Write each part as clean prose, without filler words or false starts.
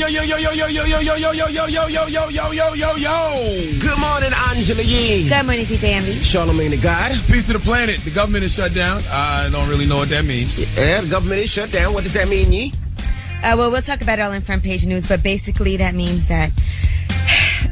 Good morning, Angela Yee. Good morning, DJ Envy. Charlamagne the God. Peace to the planet. The government is shut down. I don't really know what that means. Yeah, the government is shut down. What does that mean, Yee? Well, we'll talk about it all in front page news, but basically that means that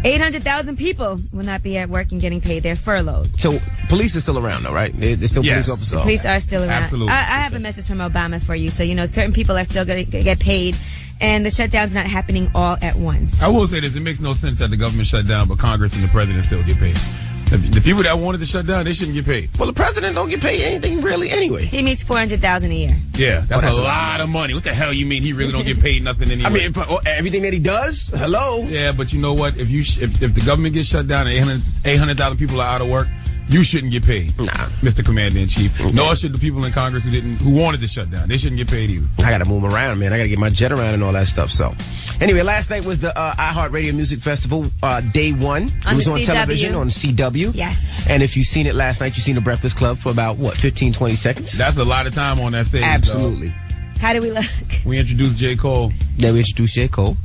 800,000 people will not be at work and getting paid. They're furloughed. So police are still around, though, right? They're still police officers. The police are still around. Absolutely. I have a message from Obama for you. So, certain people are still going to get paid, and the shutdown's not happening all at once. I will say this. It makes no sense that the government shut down, but Congress and the president still get paid. The people that wanted to shut down, they shouldn't get paid. Well, the president don't get paid anything really anyway. He makes $400,000 a year. Yeah, that's a lot of money. What the hell you mean he really don't get paid nothing anyway? I mean, for everything that he does? Hello? Yeah, but you know what? If the government gets shut down and 800,000 people are out of work, you shouldn't get paid, Nah. Mr. Commander-in-Chief. Okay. Nor should the people in Congress who wanted to shut down. They shouldn't get paid either. I got to move around, man. I got to get my jet around and all that stuff. So, anyway, last night was the iHeartRadio Music Festival, day one. It was on television on CW. Yes. And if you've seen it last night, you've seen the Breakfast Club for about, 15, 20 seconds? That's a lot of time on that stage. Absolutely. How do we look? We introduced J. Cole. Yeah, we introduced J. Cole.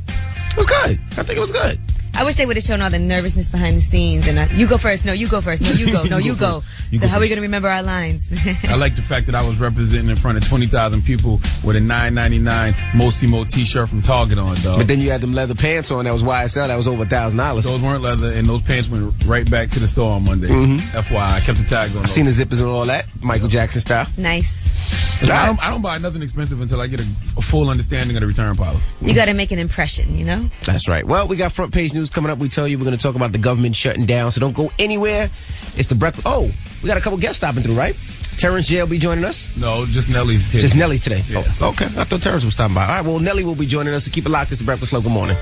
It was good. I think it was good. I wish they would have shown all the nervousness behind the scenes and you go first, no, you go first, no, you go, no, you go. So how are we going to remember our lines? I like the fact that I was representing in front of 20,000 people with a $9.99 Mosimo t-shirt from Target on, dog. But then you had them leather pants on that was YSL, that was over $1,000. Those weren't leather, and those pants went right back to the store on Monday. FYI, I kept the tags on. I seen the zippers and all that, Michael Jackson style. Nice. I don't buy nothing expensive until I get a full understanding of the return policy. You got to make an impression, That's right. Well, we got front page news coming up. We tell you we're going to talk about the government shutting down, so don't go anywhere. It's the breakfast. Oh, we got a couple guests stopping through, right? Terrence J will be joining us? No, just Nelly's here. Just Nelly today? Yeah. Oh, okay. I thought Terrence was stopping by. All right, well, Nelly will be joining us, so keep it locked. It's the Breakfast Club. Good morning.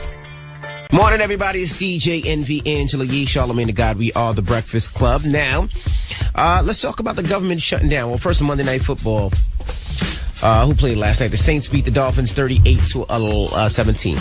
Morning, everybody. It's DJ Envy, Angela Yee, Charlamagne the God. We are the Breakfast Club. Now, let's talk about the government shutting down. Well, first, Monday Night Football. Who played last night? The Saints beat the Dolphins 38-17.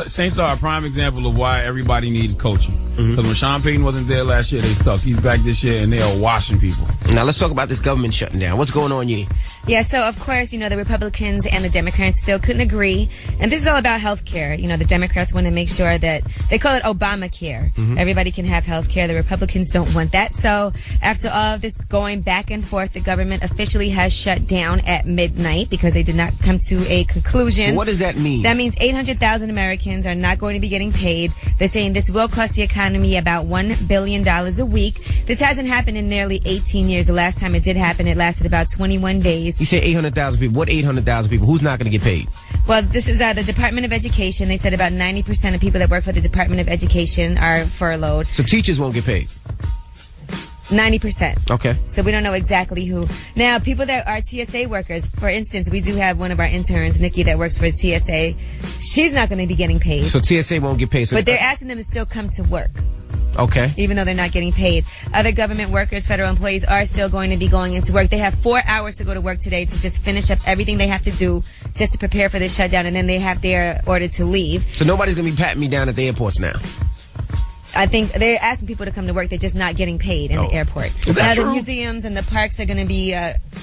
Saints are a prime example of why everybody needs coaching. Because when Sean Payton wasn't there last year, they sucked. He's back this year, and they are washing people. Now, let's talk about this government shutting down. What's going on, Yee? Yeah, so, of course, the Republicans and the Democrats still couldn't agree. And this is all about health care. The Democrats want to make sure that they call it Obamacare. Everybody can have health care. The Republicans don't want that. So, after all of this going back and forth, the government officially has shut down at midnight because they did not come to a conclusion. What does that mean? That means 800,000 Americans are not going to be getting paid. They're saying this will cost the economy about $1 billion a week. This hasn't happened in nearly 18 years. The last time it did happen, it lasted about 21 days. You say 800,000 people. What 800,000 people? Who's not going to get paid? Well, this is the Department of Education. They said about 90% of people that work for the Department of Education are furloughed. So teachers won't get paid? 90%. Okay. So we don't know exactly who. Now, people that are TSA workers, for instance, we do have one of our interns, Nikki, that works for TSA. She's not going to be getting paid. So TSA won't get paid. But they're asking them to still come to work. Okay. Even though they're not getting paid. Other government workers, federal employees are still going to be going into work. They have 4 hours to go to work today to just finish up everything they have to do just to prepare for the shutdown, and then they have their order to leave. So nobody's going to be patting me down at the airports now? I think they're asking people to come to work. They're just not getting paid in the airport. Now, the museums and the parks are going to be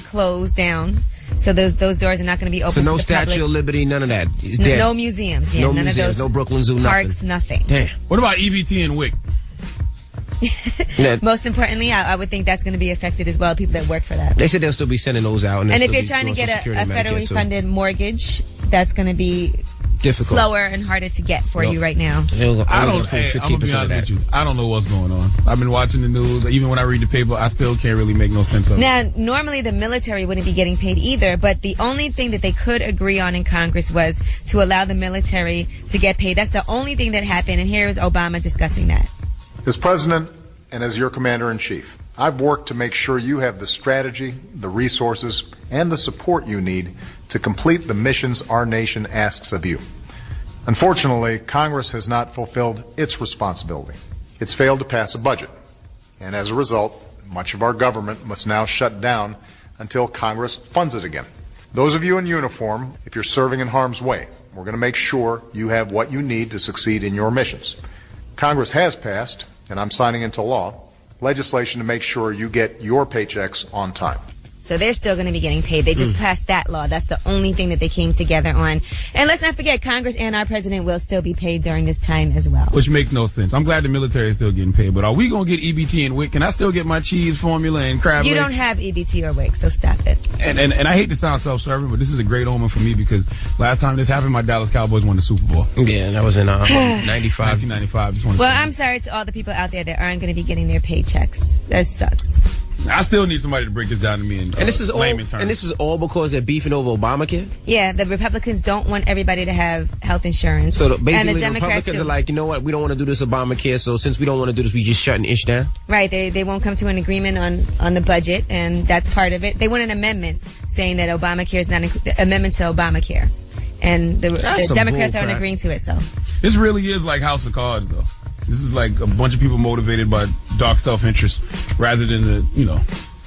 closed down. So those doors are not going to be open to the public. So no Statue of Liberty, none of that? No museums. Yeah, no none museums, of those. no Brooklyn Zoo, parks, nothing. Damn. What about EBT and WIC? Most importantly, I would think that's going to be affected as well, people that work for that. They said they'll still be sending those out. And if you're trying to get a federally funded mortgage, that's going to be difficult, slower and harder to get for you right now. I'm gonna be honest with you. I don't know what's going on. I've been watching the news. Even when I read the paper, I still can't really make no sense of it. Now, normally the military wouldn't be getting paid either, but the only thing that they could agree on in Congress was to allow the military to get paid. That's the only thing that happened, and here is Obama discussing that. As President and as your Commander-in-Chief, I've worked to make sure you have the strategy, the resources, and the support you need to complete the missions our nation asks of you. Unfortunately, Congress has not fulfilled its responsibility. It's failed to pass a budget. And as a result, much of our government must now shut down until Congress funds it again. Those of you in uniform, if you're serving in harm's way, we're going to make sure you have what you need to succeed in your missions. Congress has passed, and I'm signing into law, legislation to make sure you get your paychecks on time. So they're still going to be getting paid. They just passed that law. That's the only thing that they came together on. And let's not forget, Congress and our president will still be paid during this time as well. Which makes no sense. I'm glad the military is still getting paid, but are we going to get EBT and WIC? Can I still get my cheese formula and crab You legs? don't have EBT or WIC, so stop it. And I hate to sound self-serving, but this is a great omen for me because last time this happened, my Dallas Cowboys won the Super Bowl. Yeah, that was in 95. 1995. Just want to Well, I'm sorry to all the people out there that aren't going to be getting their paychecks. That sucks. I still need somebody to break this down to me in And this is all. layman terms. And this is all because they're beefing over Obamacare. Yeah, the Republicans don't want everybody to have health insurance. So and basically, the Democrats Republicans do. are like, you know what? We don't want to do this Obamacare. So since we don't want to do this, we just shutting ish down. Right, they won't come to an agreement on the budget, and that's part of it. They want an amendment saying that Obamacare is not amendment to Obamacare, and the That's some Democrats bull aren't crap. agreeing to it. So This really is like House of Cards, though. This is like a bunch of people motivated by dark self-interest rather than the,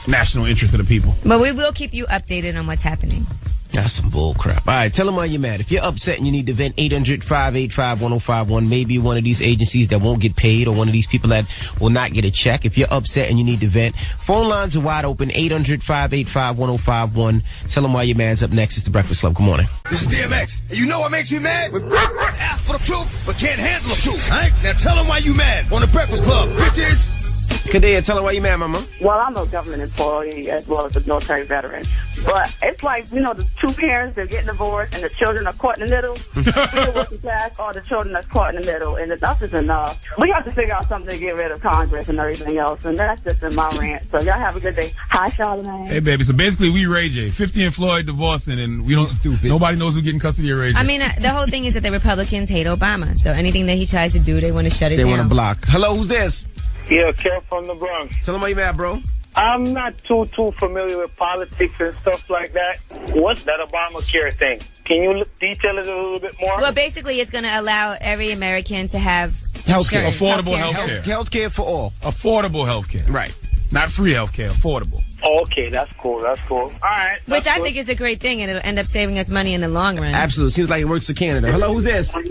national interest of the people. but we will keep you updated on what's happening. That's some bull crap. All right, tell them why you're mad. If you're upset and you need to vent, 800-585-1051. Maybe one of these agencies that won't get paid or one of these people that will not get a check. If you're upset and you need to vent, phone lines are wide open, 800-585-1051. Tell them why you're mad. Up next is The Breakfast Club. Good morning. This is DMX. And you know what makes me mad? When ask for the truth, but can't handle the truth. All right? Now tell them why you mad on The Breakfast Club. Bitches. Kadia, tell them why you're mad, mama. Well, I'm a government employee as well as a military veteran. But it's like, the two parents, they're getting divorced and the children are caught in the middle. We're working class, or the children are caught in the middle. And enough is enough. We have to figure out something to get rid of Congress and everything else. And that's just in my rant. So y'all have a good day. Hi, Charlamagne. Hey, baby. So basically, we Ray J. 50 and Floyd divorcing, and we don't. Stupid. Nobody knows who's getting custody of Ray J. I mean, the whole thing is that the Republicans hate Obama, so anything that he tries to do, they want to shut it They down. want to block. Hello, who's this? Yeah, Kel from the Bronx. Tell them why you're mad, bro. I'm not too familiar with politics and stuff like that. What's that Obamacare thing? Can you detail it a little bit more? Well, basically, it's going to allow every American to have Healthcare. insurance, Affordable healthcare. healthcare. Healthcare for all. Affordable healthcare. Right. Not free healthcare. Affordable. Okay, that's cool. All right. Which I think is a great thing, and it'll end up saving us money in the long run. Absolutely. Seems like it works for Canada. Hello, who's this? What's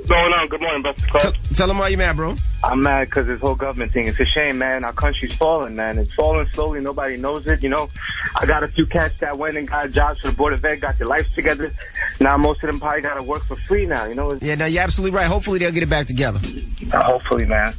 going on? Good morning, Breakfast Club. Tell them why you're mad, bro. I'm mad because this whole government thing, it's a shame, man. Our country's falling, man. It's falling slowly. Nobody knows it, I got a few cats that went and got jobs for the Board of Ed, got their lives together. Now most of them probably got to work for free now, Yeah, no, you're absolutely right. Hopefully they'll get it back together. Hopefully, man.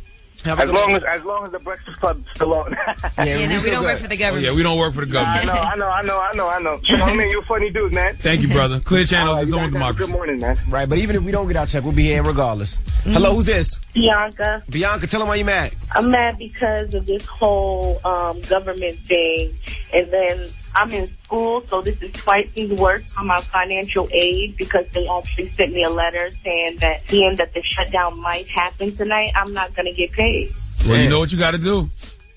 Have a As good long one. as the Breakfast Club's still on. Yeah, no, we still don't work good. for the Oh, government. yeah, we don't work for the government. I know. Charlamagne, you're a funny dude, man. Thank you, brother. Clear channel. All right, His you own guys have a democracy. Good morning, man. Right, but even if we don't get our check, we'll be here regardless. Hello, who's this? Bianca. Bianca, tell them why you're mad. I'm mad because of this whole government thing. And then I'm in school, so this is twice as worse on my financial aid because they actually sent me a letter saying that seeing that the shutdown might happen tonight, I'm not going to get paid. Well, you know what you got to do.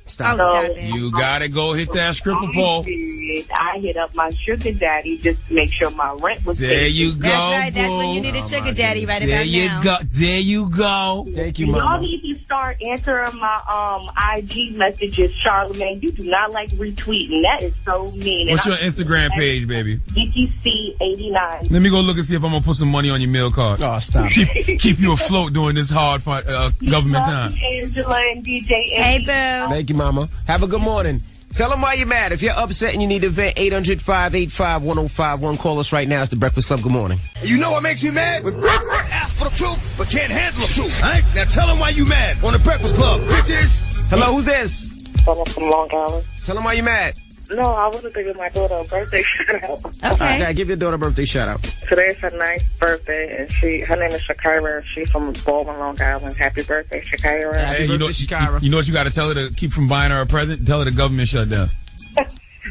Stop. Oh, stop it. You got to go hit that stripper pole. I hit up my sugar daddy just to make sure my rent was paid. There you go. That's right. That's when you boo. need a sugar daddy right There about you now. go. There you go. Thank you, Y'all mama. need to start answering my IG messages, Charlamagne. You do not like retweeting. That is so mean. What's And your Instagram page, baby? DTC89. Let me go look and see if I'm going to put some money on your mail card. Oh, stop. Keep you afloat during this hard government time. Angela and DJ. Hey, boo. Thank you, mama. Have a good morning. Tell them why you're mad. If you're upset and you need to vent, 800-585-1051. Call us right now. It's The Breakfast Club. Good morning. You know what makes me mad? When ask for the truth, but can't handle the truth. All right? Now tell them why you mad on The Breakfast Club. Bitches. Hello, who's this? Someone from Long Island. Tell them why you're mad. No, I wasn't thinking my daughter a birthday shout out. Okay. Okay, give your daughter a birthday shout out. Today's her 9th birthday, and her name is Shakira. She's from Baldwin, Long Island. Happy birthday, Shakira. Happy Hey, birthday, Shakira. you know what you got to tell her to keep from buying her a present? Tell her the government shut down.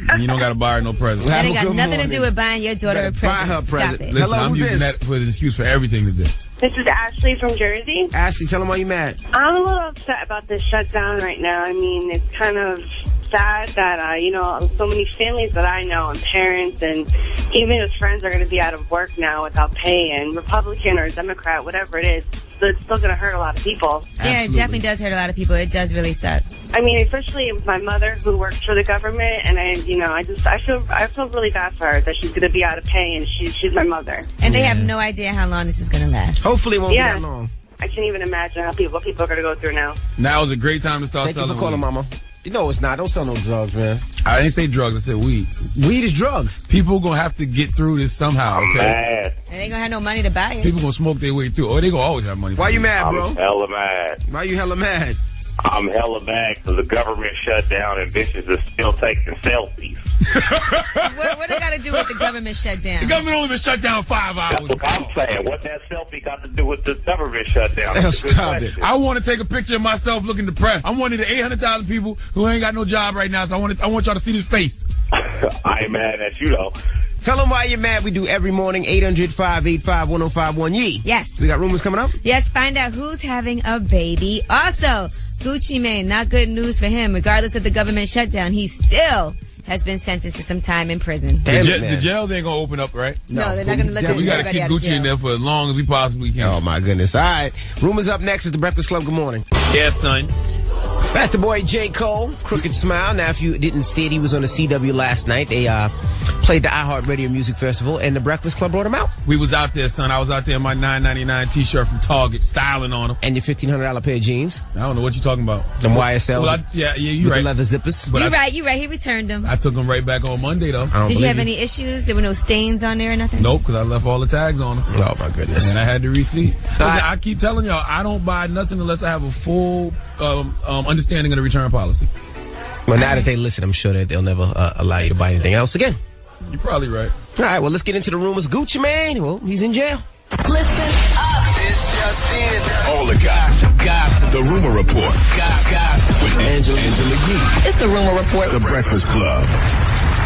And you don't got to buy her no present. That Have ain't a got good nothing to morning. do with buying your daughter a Better buy present. her a present. Stop it. Listen, Hello, I'm who's using this? that for an excuse for everything today. This is Ashley from Jersey. Ashley, tell them why you're mad. I'm a little upset about this shutdown right now. I mean, it's kind of sad that, so many families that I know and parents and even his friends are going to be out of work now without pay, and Republican or Democrat, whatever it is, it's still going to hurt a lot of people. Yeah, it Absolutely. definitely does hurt a lot of people. It does really suck. I mean, especially with my mother who works for the government, and I feel really bad for her that she's going to be out of pay, and she's my mother. And they have no idea how long this is going to last. Hopefully it won't Yeah. be that long. I can't even imagine what people are going to go through now. Now is a great time to start Thank you selling for calling, weed. mama. No, it's not. Don't sell no drugs, man. I didn't say drugs. I said weed. Weed is drugs. People gonna have to get through this somehow, okay? Mad. And they ain't gonna have no money to buy it. People gonna smoke their way through. Or they gonna always have money. Why you mad, bro? I'm hella mad. Why you hella mad? I'm hella mad because the government shut down and bitches are still taking selfies. What it got to do with the government shutdown? The government only been shut down 5 hours. That's what I'm saying. What that selfie got to do with the government shutdown? Hell, stop it. I want to take a picture of myself looking depressed. I'm one of the 800,000 people who ain't got no job right now, so I want y'all to see this face. I ain't mad at you, though. Tell them why you're mad. We do every morning, 800-585-1051. Yee. Yes. We got rumors coming up? Yes, find out who's having a baby. Also, Gucci Mane, not good news for him. Regardless of the government shutdown, he still has been sentenced to some time in prison. The jails ain't gonna open up, right? No, they're not gonna let them. We gotta keep Gucci in there for as long as we possibly can. Oh, my goodness. All right. Rumors up next is The Breakfast Club. Good morning. Yeah, son. That's the boy J. Cole, Crooked Smile. Now, if you didn't see it, he was on the CW last night. They played the iHeartRadio Music Festival, and the Breakfast Club brought him out. We was out there, son. I was out there in my $9.99 T-shirt from Target, styling on him. And your $1,500 pair of jeans. I don't know what you're talking about. Them YSL. Well, you're with right. the leather zippers. You're right. He returned them. I took them right back on Monday, though. Did you have any issues? There were no stains on there or nothing? Nope, because I left all the tags on them. Oh, my goodness. And I had the receipt. Listen, I keep telling y'all, I don't buy nothing unless I have a full understanding of the return policy. Well, now that they listen, I'm sure that they'll never allow you to buy anything else again. You're probably right. All right, well, let's get into the rumors. Gucci Mane, well, he's in jail. Listen up. It's just in. All the gossip. The Rumor Report. Gossip. With Angela Yee. It's the Rumor Report. The Breakfast Club.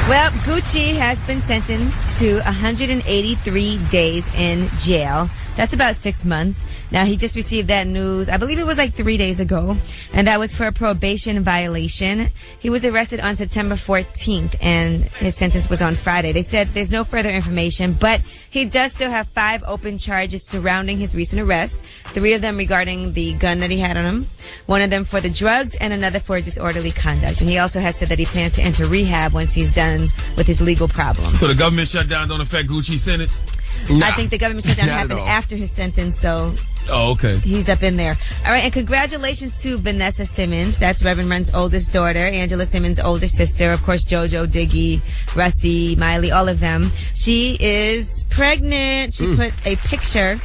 Well, Gucci has been sentenced to 183 days in jail. That's about 6 months. Now, he just received that news, I believe it was like 3 days ago, and that was for a probation violation. He was arrested on September 14th, and his sentence was on Friday. They said there's no further information, but he does still have 5 open charges surrounding his recent arrest, 3 of them regarding the gun that he had on him, 1 of them for the drugs, and another for disorderly conduct. And he also has said that he plans to enter rehab once he's done with his legal problems. So the government shutdown don't affect Gucci's sentence? Nah, I think the government shutdown happened after his sentence, so oh, okay. He's up in there. All right, and congratulations to Vanessa Simmons. That's Reverend Run's oldest daughter, Angela Simmons' older sister, of course, JoJo, Diggy, Russie, Miley, all of them. She is pregnant. She put a picture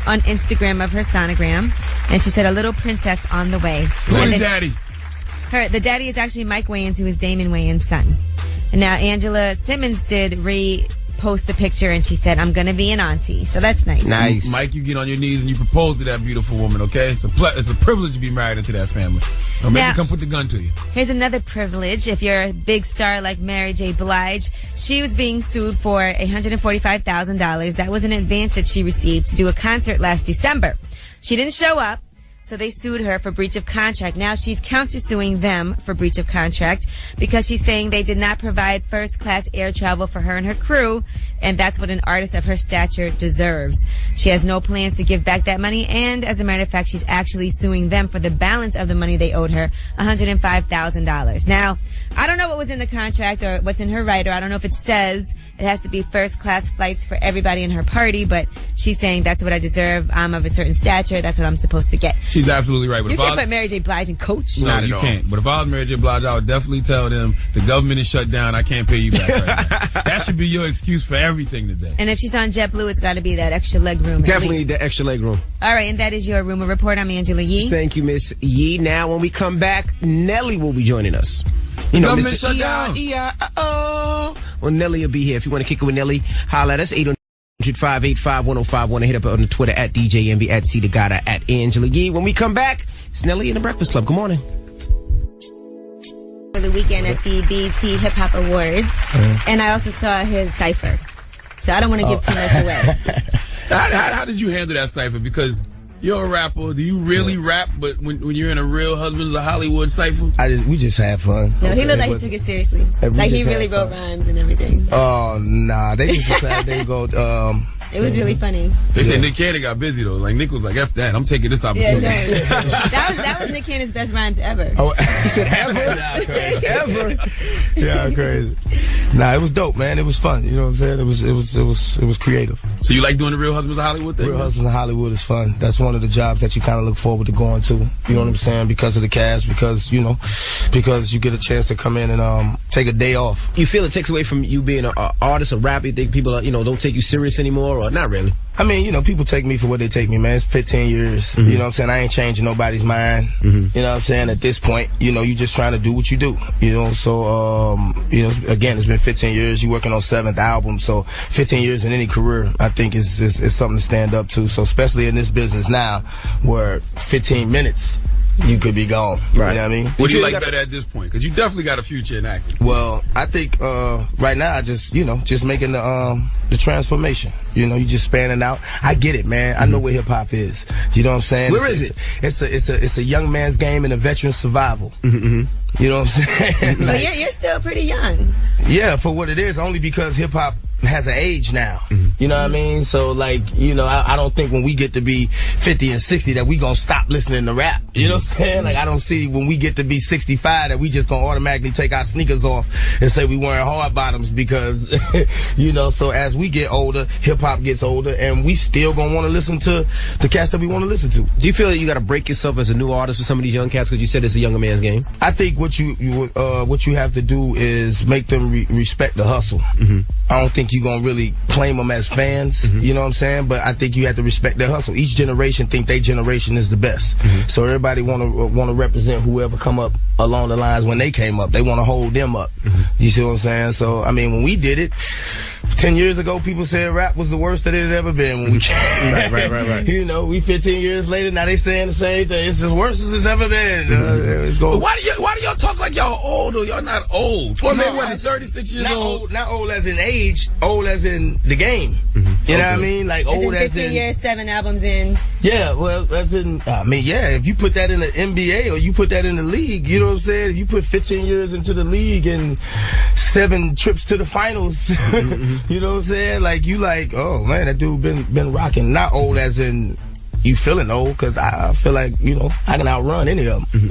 on Instagram of her sonogram, and she said, "A little princess on the way." Who is daddy? The daddy is actually Mike Wayans, who is Damon Wayans' son. And now Angela Simmons did repost the picture, and she said, "I'm going to be an auntie." So that's nice. Nice. Mike, you get on your knees and you propose to that beautiful woman, okay? It's a privilege to be married into that family. Don't make me come put the gun to you. Here's another privilege. If you're a big star like Mary J. Blige, she was being sued for $145,000. That was an advance that she received to do a concert last December. She didn't show up, so they sued her for breach of contract. Now she's countersuing them for breach of contract because she's saying they did not provide first-class air travel for her and her crew, and that's what an artist of her stature deserves. She has no plans to give back that money, and as a matter of fact, she's actually suing them for the balance of the money they owed her, $105,000. Now, I don't know what was in the contract or what's in her rider. I don't know if it says it has to be first-class flights for everybody in her party, but she's saying that's what I deserve. I'm of a certain stature. That's what I'm supposed to get. She's absolutely right. But you can't put Mary J. Blige in coach. No, you can't. But if I was Mary J. Blige, I would definitely tell them the government is shut down. I can't pay you back right now. That should be your excuse for everything today. And if she's on JetBlue, it's got to be that extra leg room. Definitely the extra leg room. All right, and that is your Rumor Report. I'm Angela Yee. Thank you, Miss Yee. Now, when we come back, Nelly will be joining us. You know, government Mr. shut down. Well, Nelly will be here. If you want to kick it with Nelly, holla at us, 800-585-1051. Hit up on the Twitter at DJNV, at C Degata, at Angela Yee. When we come back, it's Nelly in the Breakfast Club. Good morning. For the weekend at the BET Hip Hop Awards, and I also saw his cipher. So I don't want to give too much away. How did you handle that cipher? Because you're a rapper. Do you really rap? But when you're in a Real Husbands of Hollywood cipher, we just had fun. No, he looked like he took it seriously. Like he really wrote rhymes and everything. Oh nah, they just decided they go. It was really funny. They said Nick Cannon got busy though. Like Nick was like, "F that, I'm taking this opportunity." Yeah, that was Nick Cannon's best rhymes ever. Oh, he said ever, ever. Yeah, crazy. Nah, it was dope, man. It was fun. You know what I'm saying? It was creative. So you like doing the Real Husbands of Hollywood thing? Real Husbands of Hollywood is fun. That's one of the jobs that you kind of look forward to going to. You know what I'm saying? Because of the cast, because you get a chance to come in and take a day off. You feel it takes away from you being an artist, a rapper? You think people don't take you serious anymore, or not really? I mean, people take me for what they take me, man. It's 15 years. Mm-hmm. You know what I'm saying? I ain't changing nobody's mind. Mm-hmm. You know what I'm saying? At this point, you just trying to do what you do. So, again, it's been 15 years. You working on 7th album. So 15 years in any career, I think is something to stand up to. So especially in this business now where 15 minutes, you could be gone. Right. You know what I mean? What do you like better at this point? Because you definitely got a future in acting. Well, I think right now, just making the transformation. You just spanning out. I get it, man. Mm-hmm. I know what hip hop is. You know what I'm saying? Where is it? It's a young man's game and a veteran's survival. Mm-hmm. You know what I'm saying? But you're still pretty young. Yeah, for what it is, only because hip hop has an age now. Mm-hmm. You know what I mean? So, I don't think when we get to be 50 and 60 that we gonna stop listening to rap. You know what I'm saying? I don't see when we get to be 65 that we just gonna automatically take our sneakers off and say we wearing hard bottoms because, so as we get older, hip hop gets older, and we still gonna want to listen to the cats that we want to listen to. Do you feel that you gotta break yourself as a new artist for some of these young cats because you said it's a younger man's game? I think what you have to do is make them respect the hustle. Mm-hmm. I don't think you're gonna really claim them as fans, you know what I'm saying? But I think you have to respect their hustle. Each generation think their generation is the best. Mm-hmm. So everybody want to represent whoever come up along the lines when they came up. They want to hold them up. Mm-hmm. You see what I'm saying? So, I mean, when we did it, 10 years ago, people said rap was the worst that it had ever been when we came. Right. We 15 years later, now they saying the same thing. It's as worse as it's ever been. But why do y'all talk like y'all old or y'all not old? Floyd Mayweather 36 years old. Not old as in age, old as in the game. Mm-hmm. You know what I mean? Like old as in 15 years, 7 albums in. Yeah, well, as in, if you put that in the NBA or you put that in the league, you know what I'm saying? If you put 15 years into the league and 7 trips to the finals, you know what I'm saying? Oh man, that dude been rocking. Not old as in you feeling old, because I feel like, I can outrun any of them.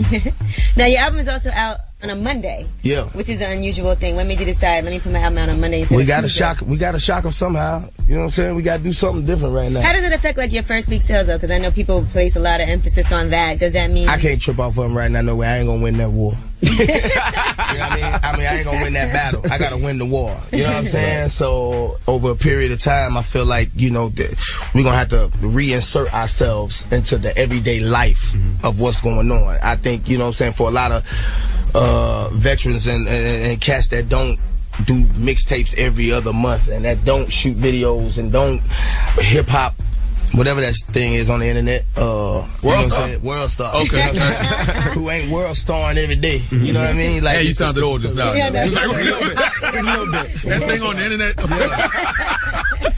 Now, your album is also out on a Monday. Yeah. Which is an unusual thing. What made you decide, let me put my album out on Monday instead of Tuesday? We got to shock them somehow. You know what I'm saying? We got to do something different right now. How does it affect, your first week sales, though? Because I know people place a lot of emphasis on that. Does that mean... I can't trip off of them right now. No way. I ain't going to win that war. You know what I mean, I ain't going to win that battle. I got to win the war. You know what I'm saying? So, over a period of time, I feel like, we're going to have to reinsert ourselves into the everyday life of what's going on. I think, you know what I'm saying, for a lot of veterans and cats that don't do mixtapes every other month and that don't shoot videos and don't hip-hop, whatever that thing is on the internet, World Star. Okay. Who ain't world starring every day. You know what I mean? Hey, you sounded old just now. Yeah, It's a little bit. That thing on the internet.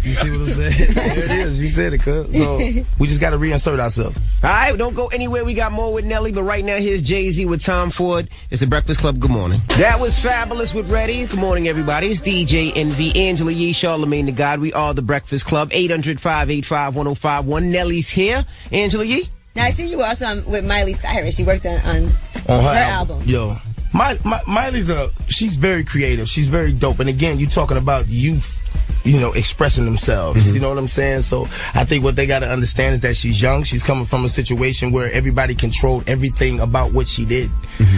You see what I'm saying? There it is. You said it, cuz. So we just got to reinsert ourselves. All right, don't go anywhere. We got more with Nelly, but right now here's Jay-Z with Tom Ford. It's the Breakfast Club. Good morning. That was Fabulous with Reddy. Good morning, everybody. It's DJ NV, Angela Yee, Charlamagne the God. We are the Breakfast Club. 800-585-1051. Nelly's here. Angela Yee. Now, I see you were also with Miley Cyrus. She worked on her album. Yo. Miley's she's very creative. She's very dope. And again, you talking about youth, expressing themselves. You know what I'm saying? So I think what they got to understand is that she's young. She's coming from a situation where everybody controlled everything about what she did.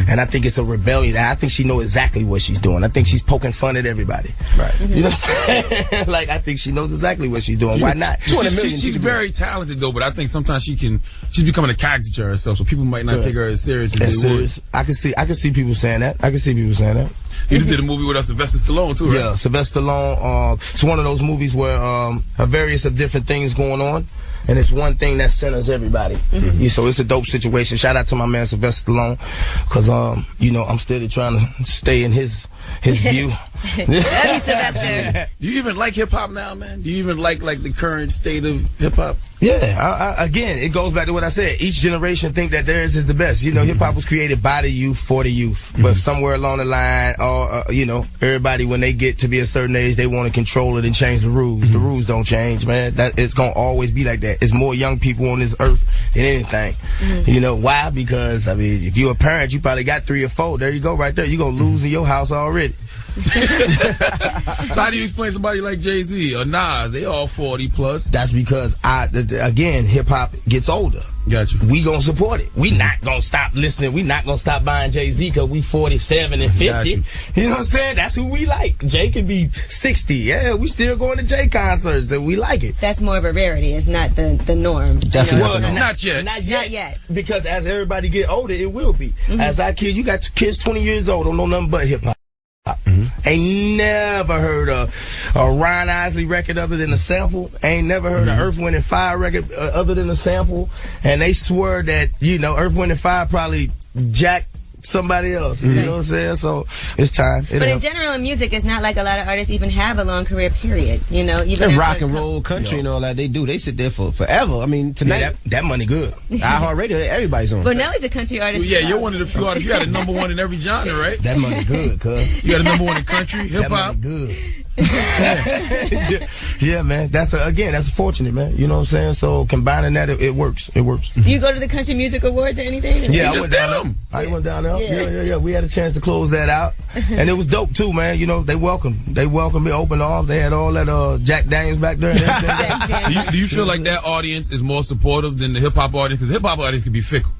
And I think it's a rebellion. I think she knows exactly what she's doing. I think she's poking fun at everybody. Right. You know what I'm saying? I think she knows exactly what she's doing. Why not? She's very talented, though, but I think sometimes she's becoming a caricature herself, so people might not take her as serious as they would. I can see people saying that. You just did a movie with Sylvester Stallone, too, right? Yeah, Sylvester Stallone. It's one of those movies where a various of different things going on, and it's one thing that centers everybody. So it's a dope situation. Shout out to my man Sylvester Stallone, because I'm steady trying to stay in his view. Love you, Sylvester. Do you even like hip hop now, man? Do you even like the current state of hip hop? Yeah, again, it goes back to what I said. Each generation think that theirs is the best. Hip hop was created by the youth for the youth, but somewhere along the line, everybody when they get to be a certain age, they want to control it and change the rules. The rules don't change, man. It's gonna always be like that. It's more young people on this earth than anything. Why? Because if you're a parent, you probably got 3 or 4. There you go, right there. You're gonna lose in your house already. So how do you explain somebody like Jay-Z or Nas? They all 40 plus. That's because again, hip hop gets older. Gotcha. We gonna support it. We not gonna stop listening. We not gonna stop buying Jay-Z because we 47 and 50. You know what I'm saying? That's who we like. Jay could be 60. Yeah, we still going to Jay concerts and we like it. That's more of a rarity. It's not the norm. Definitely. Well, not yet. Not yet. Because as everybody get older, it will be. As our kids, you got kids 20 years old, don't know nothing but hip hop. Ain't never heard a Ron Isley record other than a sample. Ain't never heard an Earth, Wind and Fire record other than a sample. And they swear that, Earth, Wind and Fire probably jacked somebody else. You know what I'm saying? So it's time. But in general, in music, it's not like a lot of artists even have a long career period. Even rock and roll, country, and all that. They sit there for forever. I mean, tonight that money good. iHeartRadio, everybody's on. But Nelly's a country artist. Yeah, you're one of the few artists. You got a number one in every genre, right? That money good, cuz. You got a number one in country, hip hop. Good. Yeah, man. That's fortunate, man. You know what I'm saying? So combining that, it works. It works. Do you go to the Country Music Awards or anything? Yeah, I went down there. Yeah. We had a chance to close that out, and it was dope too, man. They welcomed me open arms. They had all that Jack Daniels back there. And everything. Do you feel like that audience is more supportive than the hip hop audience? Because the hip hop audience can be fickle.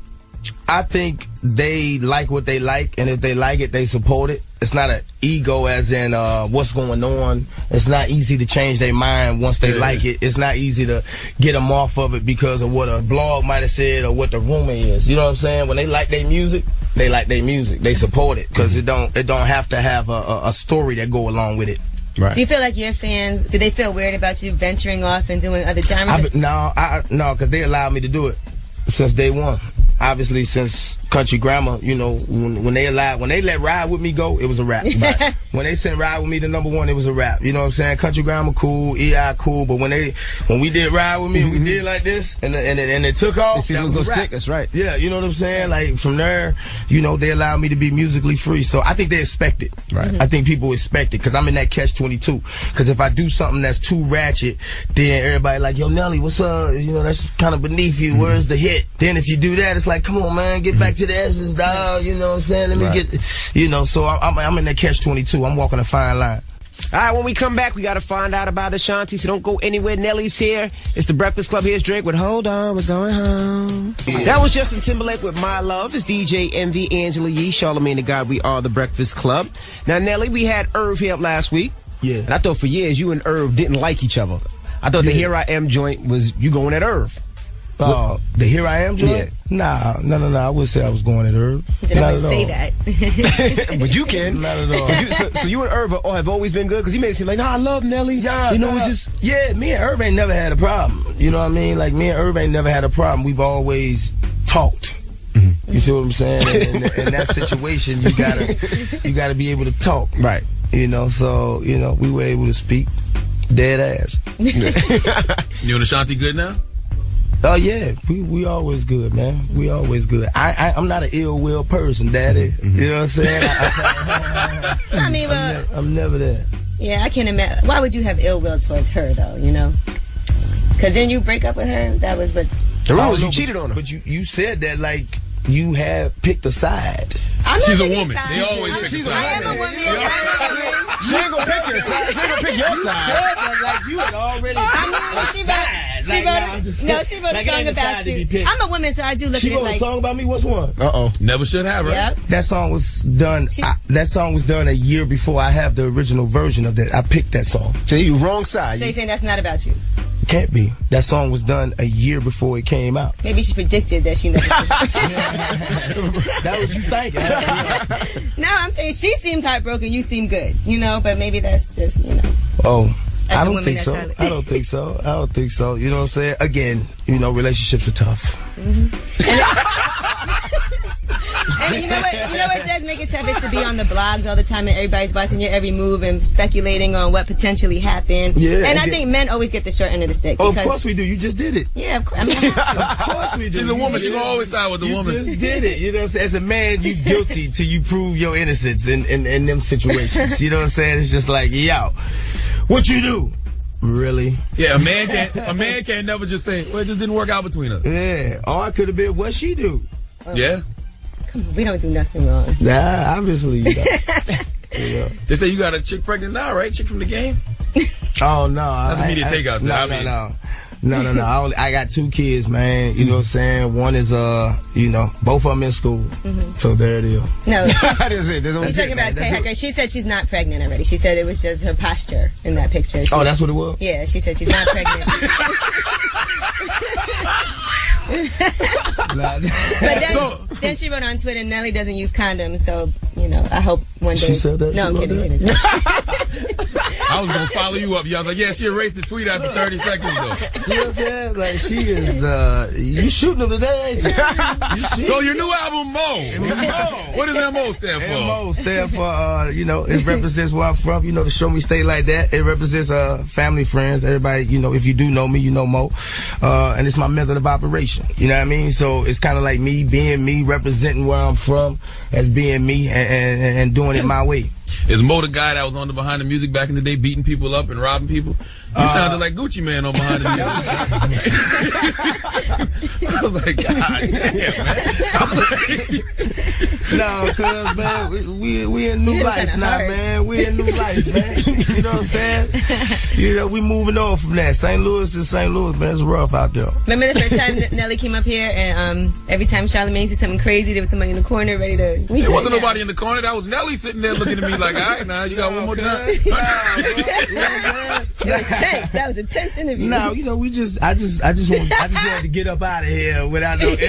I think they like what they like, and if they like it, they support it. It's not an ego as in what's going on. It's not easy to change their mind once they like it. It's not easy to get them off of it because of what a blog might have said or what the rumor is. You know what I'm saying? When they like their music, they like their music. They support it because it don't have to have a story that go along with it. Right. Do you feel like your fans, do they feel weird about you venturing off and doing other genres? No, because they allowed me to do it since day one. Obviously, since Country Grammar, when they let Ride With Me go, it was a rap. Right. When they sent Ride With Me to number one, it was a rap. You know what I'm saying? Country Grammar cool, EI cool, but when we did Ride With Me, we did like this, and it took off. That was a rap. Stick. That's right. Yeah, you know what I'm saying? Like from there, they allowed me to be musically free. So I think they expect it. Right. I think people expect it because I'm in that catch-22. Because if I do something that's too ratchet, then everybody like, yo, Nelly, what's up? That's kind of beneath you. Where's the hit? Then if you do that, it's like, come on, man, get back to the essence, dog. You know what I'm saying? Let me get, so I'm in that catch-22. I'm walking a fine line. All right, when we come back, we got to find out about Ashanti, so don't go anywhere. Nelly's here. It's the Breakfast Club. Here's Drake with Hold On, We're Going Home. Yeah. That was Justin Timberlake with My Love. It's DJ Envy, Angela Yee, Charlamagne the God. We are the Breakfast Club. Now, Nelly, we had Irv here last week. Yeah. And I thought for years you and Irv didn't like each other. I thought the Here I Am joint was you going at Irv. The Here I Am joint? Yeah. No. I wouldn't say I was going at Irv. I wouldn't say that. But you can. Not at all. So you and Irv have always been good? Because he made it seem like, I love Nelly. Yeah, me and Irv ain't never had a problem. You know what I mean? Like, me and Irv ain't never had a problem. We've always talked. You see what I'm saying? In that situation, you gotta be able to talk. Right. So, we were able to speak dead ass. You and Ashanti good now? Oh yeah, we always good, man. We always good. I'm not an ill will person, Daddy. You know what I'm saying? I mean, I'm never there. Yeah, I can't imagine. Why would you have ill will towards her, though? Because then you break up with her. That was what. The rule was you cheated on her. But you said that like you have picked a side. She's a woman. They always pick a side. I am a woman. She ain't gonna pick your side. She ain't gonna pick your side. You said that like you had already picked a side. She wrote a song about you. I'm a woman, so I do look at it like. She wrote a song about me. What's one? Never Should Have, right? Yep. That song was done. That song was done a year before I have the original version of that. I picked that song. So you wrong side. So you're saying that's not about you? Can't be. That song was done a year before it came out. Maybe she predicted that she never. That was you thinking. No, I'm saying she seemed heartbroken. You seem good. But maybe that's just Oh. I don't think so. I don't think so. You know what I'm saying? Again, relationships are tough. And you know what does make it tough is to be on the blogs all the time and everybody's watching your every move and speculating on what potentially happened. Yeah, and I think men always get the short end of the stick. Oh, of course we do. You just did it. Yeah, of course. Of course we do. She's a woman. She's gonna always side with the woman. You just did it. You know what I'm saying? As a man, you guilty till you prove your innocence in them situations. You know what I'm saying? It's just like, yo, what you do? Really? Yeah, a man can't never just say, well, it just didn't work out between us. Yeah. Or it could have been what she do. Yeah. Come on, we don't do nothing wrong. Nah, obviously you don't. Yeah. They say you got a chick pregnant now, right? Chick from the game? Oh, no. That's immediate takeout. No. I got 2 kids, man. You know what I'm saying? One is, both of them in school. Mm-hmm. So there it is. No. That is it. He's talking about Tay Hacker. She said she's not pregnant already. She said it was just her posture in that picture. That's what it was? Yeah, she said she's not pregnant. But then she wrote on Twitter, Nelly doesn't use condoms, so, I hope one day. She said that? No, I'm kidding. She didn't. I was going to follow you up. Y'all like, yeah, she erased the tweet after 30 seconds, though. You know what I'm saying? Like, she is, you shooting them today, ain't you? So your new album, Mo. What does MO stand for? MO stand for, it represents where I'm from. To show me stay like that. It represents family, friends, everybody. If you do know me, you know Mo. And it's my method of operation. You know what I mean? So it's kind of like me being me, representing where I'm from as being me and doing it my way. Is Mo the guy that was on the Behind the Music back in the day, beating people up and robbing people? You sounded like Gucci Man on Behind the Music. I was like, God damn, man. No, cuz, man, we in new lights now, man. We in new lights, man. You know what I'm saying? We moving on from that. St. Louis is St. Louis, man. It's rough out there. Remember the first time that Nelly came up here and every time Charlamagne said something crazy, there was somebody in the corner ready to... There wasn't nobody in the corner. That was Nelly sitting there looking at me like, all right, now you got one more time. That was a tense interview. No, I just wanted to get up out of here without no. You know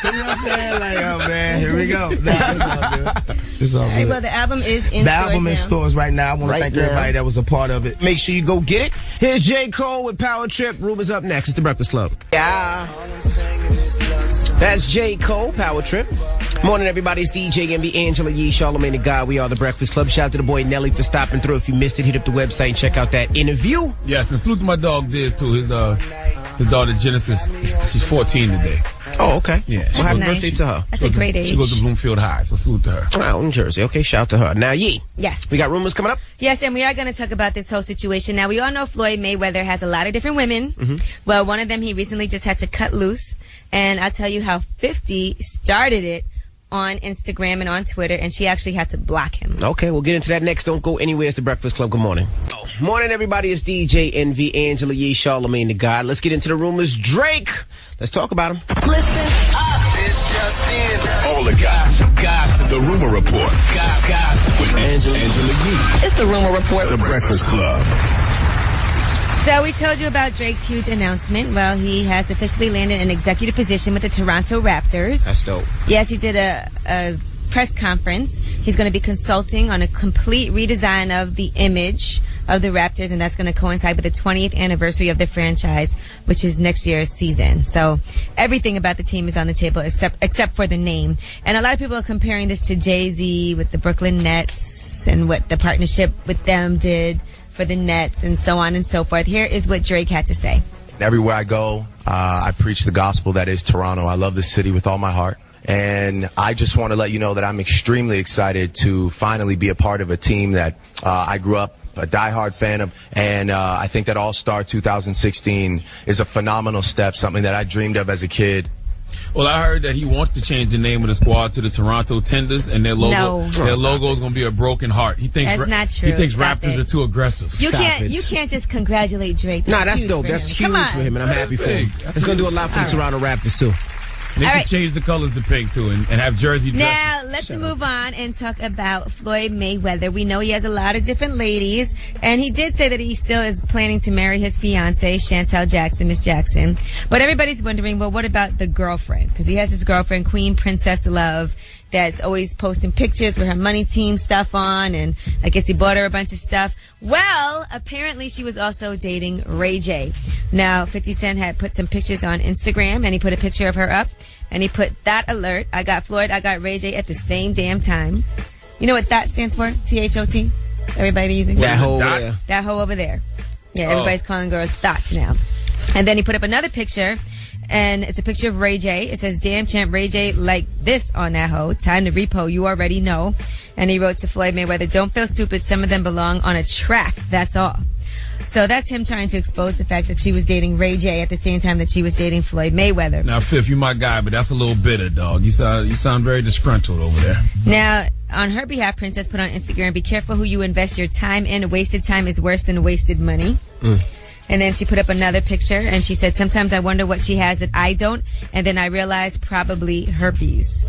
what I'm saying? Like, oh man, here we go. It's all good. Well, the album is in stores. The album in stores right now. I want to thank everybody that was a part of it. Make sure you go get it. Here's J. Cole with Power Trip. Rumors up next. It's the Breakfast Club. Yeah. That's J. Cole, Power Trip. Morning, everybody. It's DJ MB, Angela Yee, Charlamagne the God. We are the Breakfast Club. Shout out to the boy Nelly for stopping through. If you missed it, hit up the website and check out that interview. Yes, and salute to my dog Diz too. His daughter Genesis, she's 14 today. Oh, okay. Yeah. Well, happy birthday to her. That's a great age. She goes to Bloomfield High, so salute to her. Out in Jersey. Okay, shout out to her. Now, Yee. Yes. We got rumors coming up? Yes, and we are going to talk about this whole situation. Now, we all know Floyd Mayweather has a lot of different women. Mm-hmm. Well, one of them he recently just had to cut loose. And I'll tell you how 50 started it on Instagram and on Twitter, and she actually had to block him. Okay, we'll get into that next. Don't go anywhere. It's the Breakfast Club. Good morning. Morning, everybody. It's DJ NV, Angela Yee, Charlamagne the God. Let's get into the rumors. Drake. Let's talk about him. Listen up. It's just in. All the gossip. The Rumor Report. Gossip. With Angela Yee. It's the Rumor Report. The Breakfast Club. So we told you about Drake's huge announcement. Well, he has officially landed an executive position with the Toronto Raptors. That's dope. Yes, he did a press conference. He's going to be consulting on a complete redesign of the image of the Raptors, and that's going to coincide with the 20th anniversary of the franchise, which is next year's season. So everything about the team is on the table except for the name. And a lot of people are comparing this to Jay-Z with the Brooklyn Nets and what the partnership with them did for the Nets and so on and so forth. Here is what Drake had to say. Everywhere I go, I preach the gospel that is Toronto. I love this city with all my heart. And I just want to let you know that I'm extremely excited to finally be a part of a team that I grew up a diehard fan of. And I think that All-Star 2016 is a phenomenal step, something that I dreamed of as a kid. Well, I heard that he wants to change the name of the squad to the Toronto Tenders, and their logo, their logo is going to be a broken heart. He thinks that's not true. He thinks Raptors are too aggressive. You can't just congratulate Drake. That's dope. That's huge for him, and I'm happy for him. It's going to do a lot for the Toronto Raptors too. They should change the colors to pink too, and have jersey dresses. Now let's move on and talk about Floyd Mayweather. We know he has a lot of different ladies, and he did say that he still is planning to marry his fiancée, Chantel Jackson, Miss Jackson. But everybody's wondering, well, what about the girlfriend? Because he has his girlfriend, Queen Princess Love, that's always posting pictures with her money team stuff on, and I guess he bought her a bunch of stuff. Well, apparently she was also dating Ray J. Now, 50 Cent had put some pictures on Instagram, and he put a picture of her up, and he put that alert. I got Floyd, I got Ray J at the same damn time. You know what that stands for? THOT? Everybody be using that hoe over there. That hoe over there. Yeah, everybody's calling girls thoughts now. And then he put up another picture, and it's a picture of Ray J. It says, "Damn champ, Ray J like this on that hoe. Time to repo, you already know." And he wrote to Floyd Mayweather, "Don't feel stupid. Some of them belong on a track. That's all." So that's him trying to expose the fact that she was dating Ray J at the same time that she was dating Floyd Mayweather. Now, Fifth, you my guy, but that's a little bitter, dog. You sound very disgruntled over there. Now, on her behalf, Princess put on Instagram, be careful who you invest your time in. Wasted time is worse than wasted money. And then she put up another picture, and she said, sometimes I wonder what she has that I don't, and then I realize probably herpes.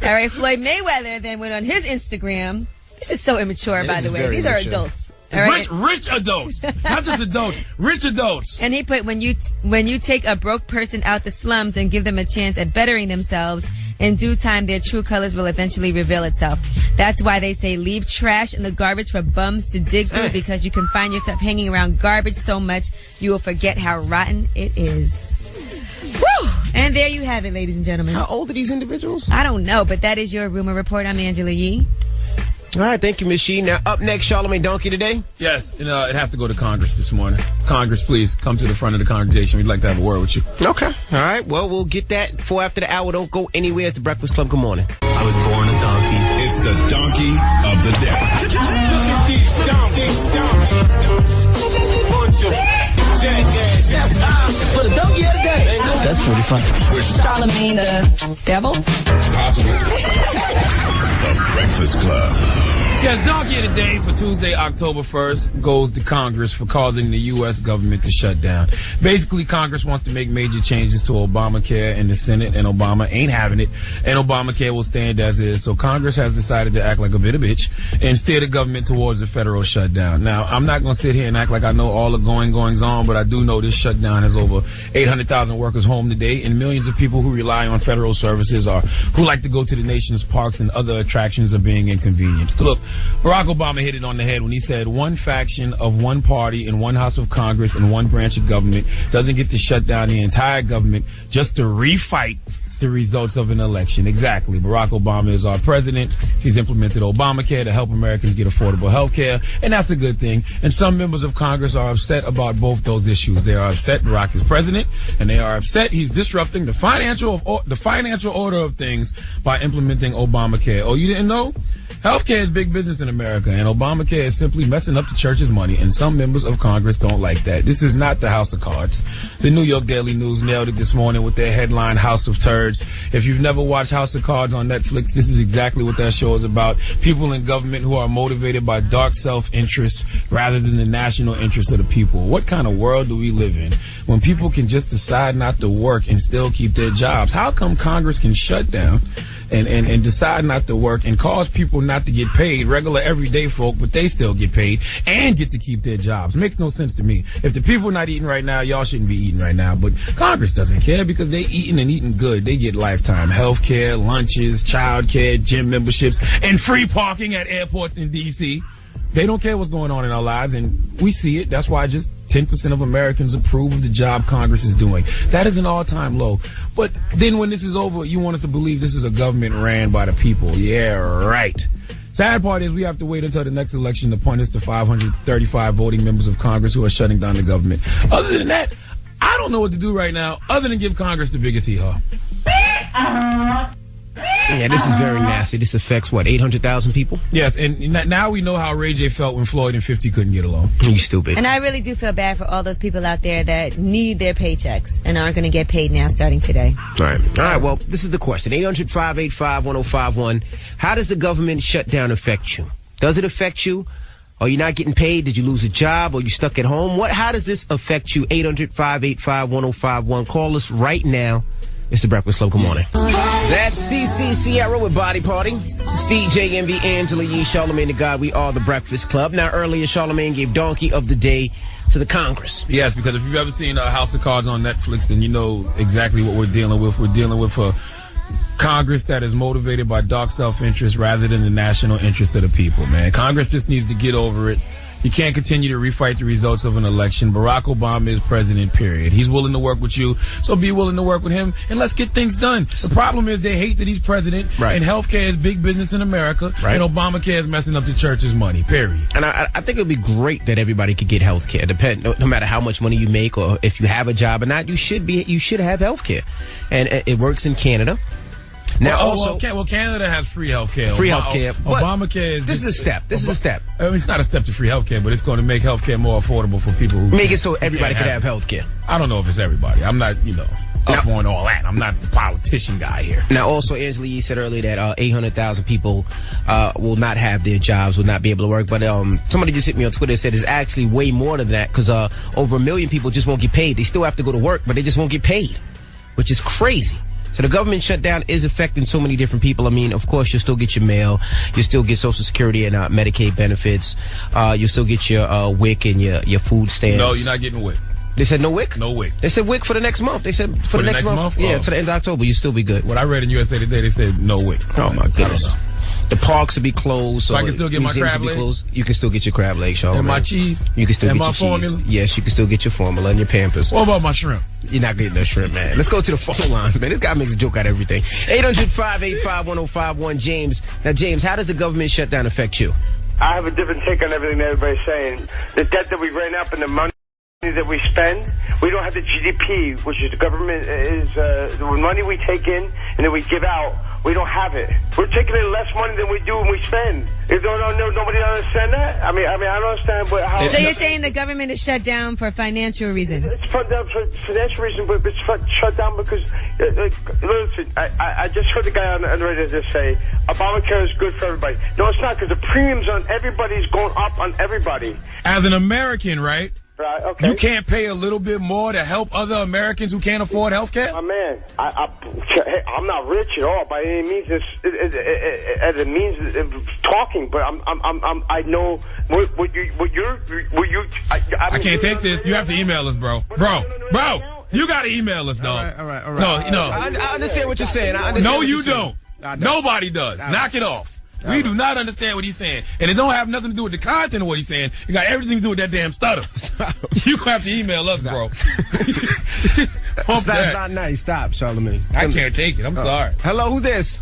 All right, Floyd Mayweather then went on his Instagram. This is so immature, by the way. These are adults. All right? Rich adults. Not just adults. Rich adults. And he put, when you take a broke person out the slums and give them a chance at bettering themselves, in due time, their true colors will eventually reveal itself. That's why they say leave trash in the garbage for bums to dig through, because you can find yourself hanging around garbage so much you will forget how rotten it is. Woo! And there you have it, ladies and gentlemen. How old are these individuals? I don't know, but that is your rumor report. I'm Angela Yee. All right, thank you, Ms. Shee. Now, up next, Charlamagne Donkey today. Yes, and it has to go to Congress this morning. Congress, please come to the front of the congregation. We'd like to have a word with you. Okay. All right. Well, we'll get that for after the hour. Don't go anywhere. It's the Breakfast Club. Good morning. I was born a donkey. It's the donkey of the day. That's time for the donkey of the day. That's pretty funny. Charlamagne the devil? Possible. The Breakfast Club. Yes, donkey of the day for Tuesday, October 1st goes to Congress for causing the U.S. government to shut down. Basically, Congress wants to make major changes to Obamacare in the Senate, and Obama ain't having it, and Obamacare will stand as is. So Congress has decided to act like a bit of bitch and steer the government towards a federal shutdown. Now, I'm not going to sit here and act like I know all the goings on, but I do know this shutdown has over 800,000 workers home today, and millions of people who rely on federal services or who like to go to the nation's parks and other attractions are being inconvenienced. Look, Barack Obama hit it on the head when he said one faction of one party in one house of Congress and one branch of government doesn't get to shut down the entire government just to refight the results of an election. Exactly. Barack Obama is our president. He's implemented Obamacare to help Americans get affordable health care, and that's a good thing. And some members of Congress are upset about both those issues. They are upset Barack is president, and they are upset he's disrupting the financial order of things by implementing Obamacare. Oh, you didn't know? Healthcare is big business in America, and Obamacare is simply messing up the church's money, and some members of Congress don't like that. This is not the House of Cards. The New York Daily News nailed it this morning with their headline, House of Turds. If you've never watched House of Cards on Netflix, this is exactly what that show is about. People in government who are motivated by dark self-interest rather than the national interest of the people. What kind of world do we live in when people can just decide not to work and still keep their jobs? How come Congress can shut down and decide not to work and cause people not to get paid, regular everyday folk, but they still get paid and get to keep their jobs? Makes no sense to me. If the people are not eating right now, y'all shouldn't be eating right now. But Congress doesn't care because they eating and eating good. They get lifetime health care, lunches, child care, gym memberships, and free parking at airports in D.C. They don't care what's going on in our lives, and we see it. That's why just 10% of Americans approve of the job Congress is doing. That is an all-time low. But then when this is over, you want us to believe this is a government ran by the people. Yeah, right. Sad part is we have to wait until the next election to appoint us to 535 voting members of Congress who are shutting down the government. Other than that, I don't know what to do right now other than give Congress the biggest hee-haw. Yeah, this is very nasty. This affects, 800,000 people? Yes, and now we know how Ray J felt when Floyd and 50 couldn't get along. You stupid. And I really do feel bad for all those people out there that need their paychecks and aren't going to get paid now starting today. All right, well, this is the question. 800-585-1051. How does the government shutdown affect you? Does it affect you? Are you not getting paid? Did you lose a job? Are you stuck at home? How does this affect you? 800-585-1051. Call us right now. It's the Breakfast Club. Good morning. That's CC Sierra with Body Party. It's DJ Envy, Angela Yee, Charlamagne the God. We are the Breakfast Club. Now, earlier, Charlamagne gave Donkey of the Day to the Congress. Yes, because if you've ever seen House of Cards on Netflix, then you know exactly what we're dealing with. We're dealing with a Congress that is motivated by dark self-interest rather than the national interest of the people, man. Congress just needs to get over it. You can't continue to refight the results of an election. Barack Obama is president, period. He's willing to work with you, so be willing to work with him, and let's get things done. The problem is they hate that he's president, right, and healthcare is big business in America, right, and Obamacare is messing up the church's money, period. And I think it would be great that everybody could get healthcare. No matter how much money you make or if you have a job or not, you should have healthcare. And it works in Canada. Now, Canada has free health care. Free health care. Obamacare is... This is a step. This is a step. I mean, it's not a step to free health care, but it's going to make health care more affordable for people who... Make it so everybody can have health care. I don't know if it's everybody. I'm not, up on all that. I'm not the politician guy here. Now, also, Angela Yee said earlier that 800,000 people will not have their jobs, will not be able to work. But somebody just hit me on Twitter and said it's actually way more than that because over 1 million people just won't get paid. They still have to go to work, but they just won't get paid, which is crazy. So the government shutdown is affecting so many different people. I mean, of course, you'll still get your mail. You'll still get Social Security and Medicaid benefits. You'll still get your WIC and your food stamps. No, you're not getting WIC. They said no WIC? No WIC. They said WIC for the next month. They said for the next month? Yeah, to the end of October, you still be good. What I read in USA Today, they said no WIC. Oh, my goodness. The parks will be closed. So I can still get my crab legs? You can still get your crab legs, Charlamagne. And my cheese? You can still and get my your formula? cheese. Yes, you can still get your formula and your Pampers. What about my shrimp? You're not getting no shrimp, man. Let's go to the phone lines, man. This guy makes a joke out of everything. 800-585-1051, James. Now, James, how does the government shutdown affect you? I have a different take on everything that everybody's saying. The debt that we ran up and the money that we spend, we don't have the GDP, which is the government is the money we take in and then we give out. We don't have it. We're taking in less money than we do when we spend. Nobody understand that. I mean, I don't understand. But how? So you're saying the government is shut down for financial reasons? It's shut down for financial reasons, but it's shut down because listen. I just heard the guy on the radio just say Obamacare is good for everybody. No, it's not, because the premiums on everybody's going up on everybody. As an American, right? Right, okay. You can't pay a little bit more to help other Americans who can't afford health care? My man, I'm not rich at all by any means. As a means of talking, but I know what you. I can't take this. You have to email us, bro. Bro, you got to email us, dog. All right. No. I understand what you're saying. No, you don't. Nobody does. Knock it off. We do not understand what he's saying. And it don't have nothing to do with the content of what he's saying. It got everything to do with that damn stutter. You gonna have to email us, bro. That's not nice. Stop, Charlamagne. I can't take it. I'm sorry. Hello, who's this?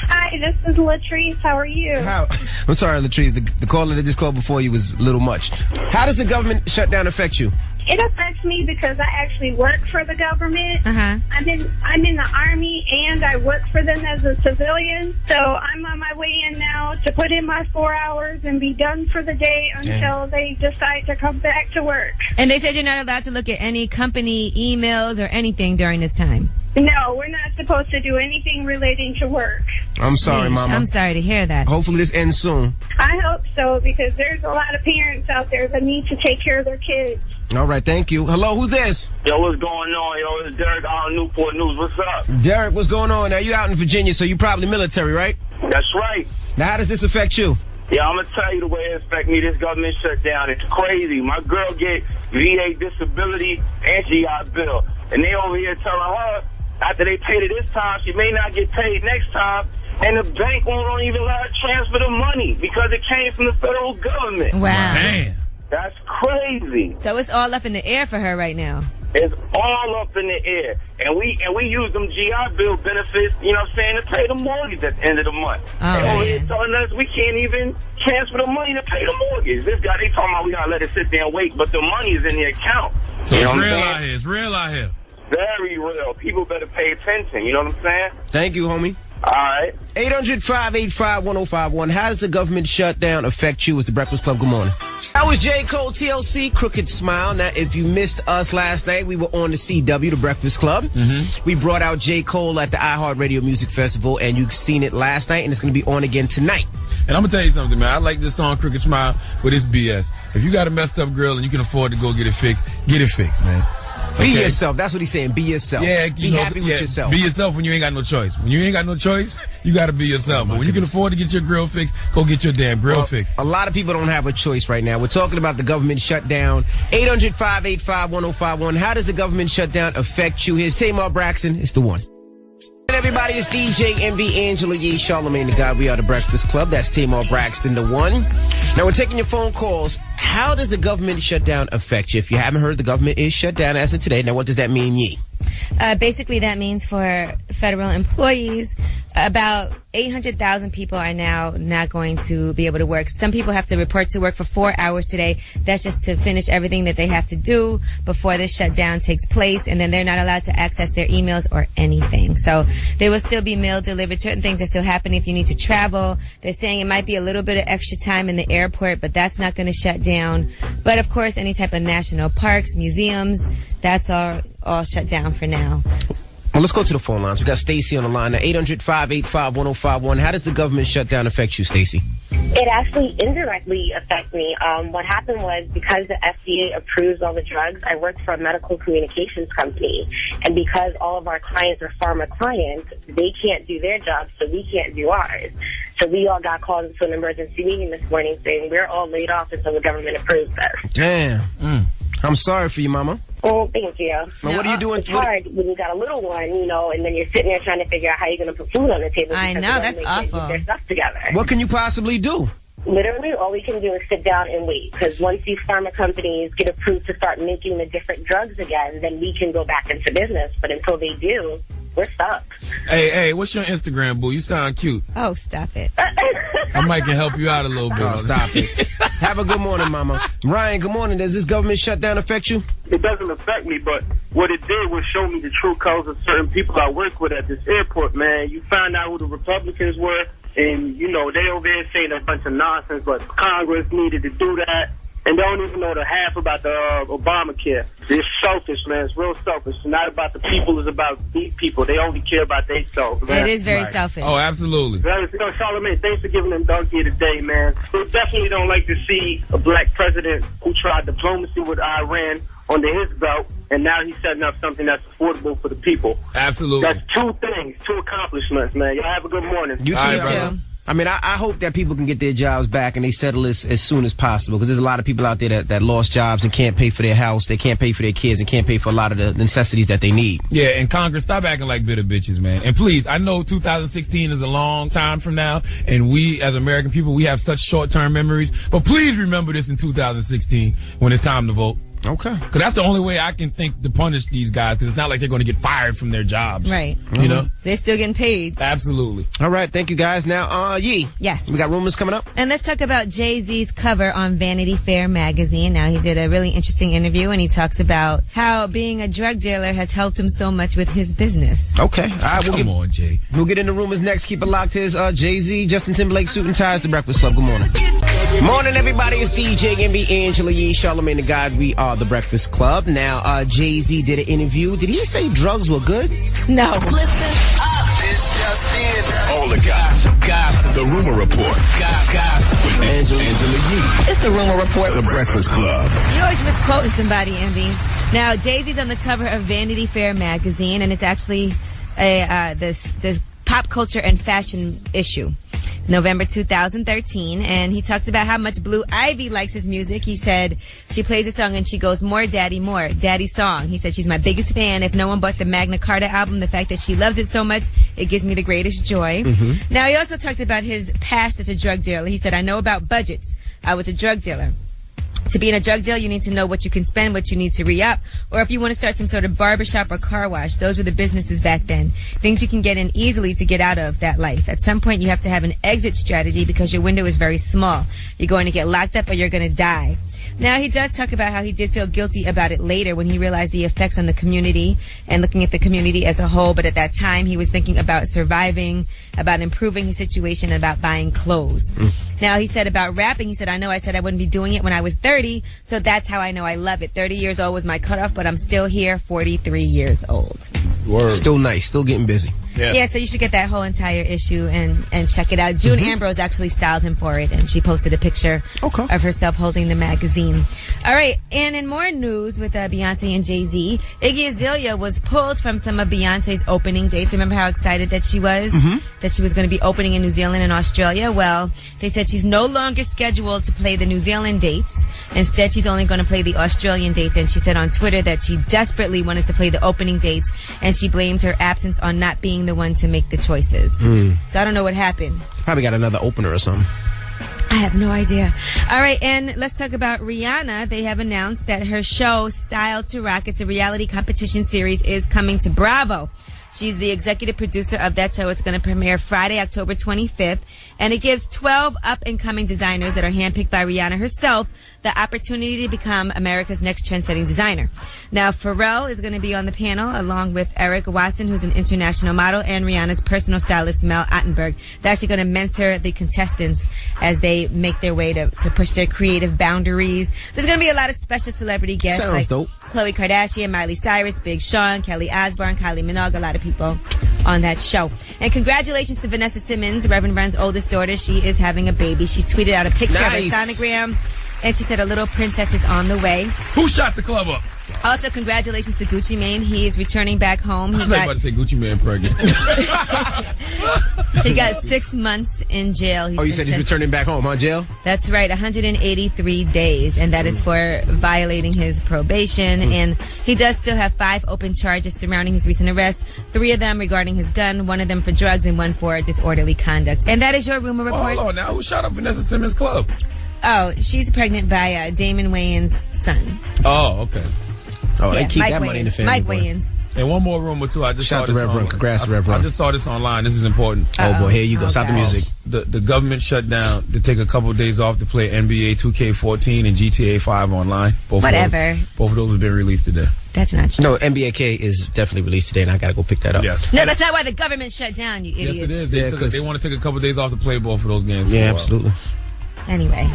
Hi, this is Latrice. How are you? I'm sorry, Latrice. The caller that just called before you was a little much. How does the government shutdown affect you? It affects me because I actually work for the government. Uh-huh. I'm in the Army, and I work for them as a civilian. So I'm on my way in now to put in my 4 hours and be done for the day until they decide to come back to work. And they said you're not allowed to look at any company emails or anything during this time. No, we're not supposed to do anything relating to work. I'm sorry, Mama. I'm sorry to hear that. Hopefully this ends soon. I hope so, because there's a lot of parents out there that need to take care of their kids. All right, thank you. Hello, who's this? Yo, what's going on? Yo, it's Derek out of Newport News. What's up? Derek, what's going on? Now, you out in Virginia, so you probably military, right? That's right. Now, how does this affect you? Yeah, I'm going to tell you the way it affects me. This government shutdown, it's crazy. My girl get VA disability and GI Bill. And they over here telling her, after they paid it this time, she may not get paid next time. And the bank won't even let her transfer the money because it came from the federal government. Wow. Man. That's crazy. So it's all up in the air for her right now. It's all up in the air. And we use them GI Bill benefits, you know what I'm saying, to pay the mortgage at the end of the month. Oh, and over here telling us we can't even transfer the money to pay the mortgage. This guy, they talking about we gotta let it sit there and wait, but the money is in the account. So it's real out here. It's real out here. Very real. People better pay attention, you know what I'm saying? Thank you, homie. All right. 800-585-1051. How does the government shutdown affect you? It's the Breakfast Club. Good morning. That was J. Cole, TLC, Crooked Smile. Now, if you missed us last night, we were on the CW, the Breakfast Club. Mm-hmm. We brought out J. Cole at the iHeartRadio Music Festival, and you've seen it last night, and it's going to be on again tonight. And I'm going to tell you something, man. I like this song, Crooked Smile, but it's BS. If you got a messed up girl and you can afford to go get it fixed, man. Be yourself. That's what he's saying. Be yourself. Yeah, be happy with yourself. Be yourself when you ain't got no choice. When you ain't got no choice, you got to be yourself. But when you can afford to get your grill fixed, go get your damn grill fixed. A lot of people don't have a choice right now. We're talking about the government shutdown. 800-585-1051. How does the government shutdown affect you? Here's Tamar Braxton. It's the one. Everybody, it's DJ NV, Angela Yee, Charlamagne the God. We are the Breakfast Club. That's Tamar Braxton, the one. Now, we're taking your phone calls. How does the government shutdown affect you? If you haven't heard, the government is shut down as of today. Now, what does that mean, Yee? Basically, that means for federal employees, about 800,000 people are now not going to be able to work. Some people have to report to work for 4 hours today. That's just to finish everything that they have to do before this shutdown takes place, and then they're not allowed to access their emails or anything. So there will still be mail delivered. Certain things are still happening if you need to travel. They're saying it might be a little bit of extra time in the airport, but that's not going to shut down. But of course, any type of national parks, museums, that's all shut down for now. Well, let's go to the phone lines. We got Stacy on the line. 800-585-1051. How does the government shutdown affect you, Stacy? It actually indirectly affects me. What happened was, because the FDA approves all the drugs, I worked for a medical communications company. And because all of our clients are pharma clients, they can't do their job, so we can't do ours. So we all got called into an emergency meeting this morning saying we're all laid off until the government approves this. Damn. I'm sorry for you, Mama. Oh, thank you. Now, what are you doing? It's hard when you got a little one, you know, and then you're sitting there trying to figure out how you're going to put food on the table. I know, that's awful. Get their stuff together. What can you possibly do? Literally, all we can do is sit down and wait. Because once these pharma companies get approved to start making the different drugs again, then we can go back into business. But until they do, we're stuck. Hey, what's your Instagram, boo? You sound cute. Oh, stop it. I might can help you out a little bit. Oh, stop it. Have a good morning, Mama. Ryan, good morning. Does this government shutdown affect you? It doesn't affect me, but what it did was show me the true colors of certain people I work with at this airport, man. You find out who the Republicans were, and, you know, they over there saying a bunch of nonsense, but Congress needed to do that. And they don't even know the half about the Obamacare. It's selfish, man. It's real selfish. It's not about the people. It's about these people. They only care about themselves, man. It is very selfish. Oh, absolutely. You know, Charlamagne, thanks for giving them donkey today, man. They definitely don't like to see a black president who tried diplomacy with Iran under his belt, and now he's setting up something that's affordable for the people. Absolutely. That's two things, two accomplishments, man. Y'all have a good morning. You too. I mean, I hope that people can get their jobs back and they settle this as soon as possible, because there's a lot of people out there that lost jobs and can't pay for their house, they can't pay for their kids, and can't pay for a lot of the necessities that they need. Yeah, and Congress, stop acting like bitter bitches, man. And please, I know 2016 is a long time from now, and we, as American people, we have such short-term memories, but please remember this in 2016 when it's time to vote. Okay. Because that's the only way I can think to punish these guys, because it's not like they're going to get fired from their jobs. Right. You know? They're still getting paid. Absolutely. All right. Thank you, guys. Now, Yee. Yes. We got rumors coming up. And let's talk about Jay-Z's cover on Vanity Fair magazine. Now, he did a really interesting interview, and he talks about how being a drug dealer has helped him so much with his business. Okay. All right. Come on, Jay. We'll get into rumors next. Keep it locked. Here's Jay-Z, Justin Timberlake, Suit and Ties, The Breakfast Club. Good morning. Morning, everybody. It's DJ NB, Angela Yee, Charlamagne the God. We are The Breakfast Club. Now, Jay-Z did an interview. Did he say drugs were good? No. Listen up. It's just in. All the gossip. The Rumor Report. Gossip. With Angela Yee. It's the Rumor Report. The Breakfast Club. You always misquoting somebody, Envy. Now, Jay-Z's on the cover of Vanity Fair magazine, and it's actually this pop culture and fashion issue. November 2013, and he talks about how much Blue Ivy likes his music. He said she plays a song and she goes, more, Daddy's song. He said she's my biggest fan. If no one bought the Magna Carta album, the fact that she loves it so much, it gives me the greatest joy. Now, he also talked about his past as a drug dealer. He said, I know about budgets. I was a drug dealer. To be in a drug deal, you need to know what you can spend, what you need to re-up, or if you want to start some sort of barbershop or car wash. Those were the businesses back then. Things you can get in easily to get out of that life. At some point, you have to have an exit strategy because your window is very small. You're going to get locked up or you're going to die. Now, he does talk about how he did feel guilty about it later when he realized the effects on the community and looking at the community as a whole. But at that time, he was thinking about surviving, about improving his situation, and about buying clothes. Now, he said about rapping, he said, I said I wouldn't be doing it when I was 30, so that's how I know I love it. 30 years old was my cutoff, but I'm still here, 43 years old. Word. Still nice, still getting busy. Yeah, so you should get that whole entire issue and check it out. June Ambrose actually styled him for it, and she posted a picture of herself holding the magazine. All right, and in more news with Beyonce and Jay-Z, Iggy Azalea was pulled from some of Beyonce's opening dates. Remember how excited that she was? That she was going to be opening in New Zealand and Australia? Well, they said she's no longer scheduled to play the New Zealand dates. Instead, she's only going to play the Australian dates, and she said on Twitter that she desperately wanted to play the opening dates, and she blamed her absence on not being the one to make the choices. So I don't know what happened. Probably got another opener or something. I have no idea. All right, and let's talk about Rihanna. They have announced that her show, Style to Rock, it's a reality competition series, is coming to Bravo. She's the executive producer of that show. It's going to premiere Friday, October 25th. And it gives 12 up-and-coming designers that are handpicked by Rihanna herself the opportunity to become America's next trend-setting designer. Now, Pharrell is going to be on the panel along with Eric Watson, who's an international model, and Rihanna's personal stylist, Mel Ottenberg. They're actually going to mentor the contestants as they make their way to push their creative boundaries. There's going to be a lot of special celebrity guests. Sounds like dope. Khloe Kardashian, Miley Cyrus, Big Sean, Kelly Osbourne, Kylie Minogue, a lot of people on that show. And congratulations to Vanessa Simmons, Reverend Run's oldest daughter. She is having a baby. She tweeted out a picture of her sonogram, and she said a little princess is on the way. Who shot the club up? Also, congratulations to Gucci Mane. He is returning back home. I was about to say Gucci Mane pregnant. He got 6 months in jail. You said he's returning back home, huh, jail? That's right, 183 days, and that is for violating his probation. And he does still have 5 open charges surrounding his recent arrest, 3 of them regarding his gun, 1 of them for drugs, and 1 for disorderly conduct. And that is your rumor report. Hold on now. Who shot up Vanessa Simmons' club? Oh, she's pregnant by Damon Wayans' son. Oh, okay. Oh, they keep that money in the family. Mike Wayans. And one more rumor, too. I just Shout saw to this Reverend. Congrats, Reverend. I just saw this online. This is important. Oh, boy. Here you go. Stop the music. The government shut down to take a couple of days off to play NBA 2K14 and GTA 5 online. Both of those have been released today. That's not true. No, NBA K is definitely released today, and I got to go pick that up. Yes. No, that's not why the government shut down, you idiots. Yes, it is. They want to take a couple of days off to play both of those games. Yeah, absolutely. Anyway,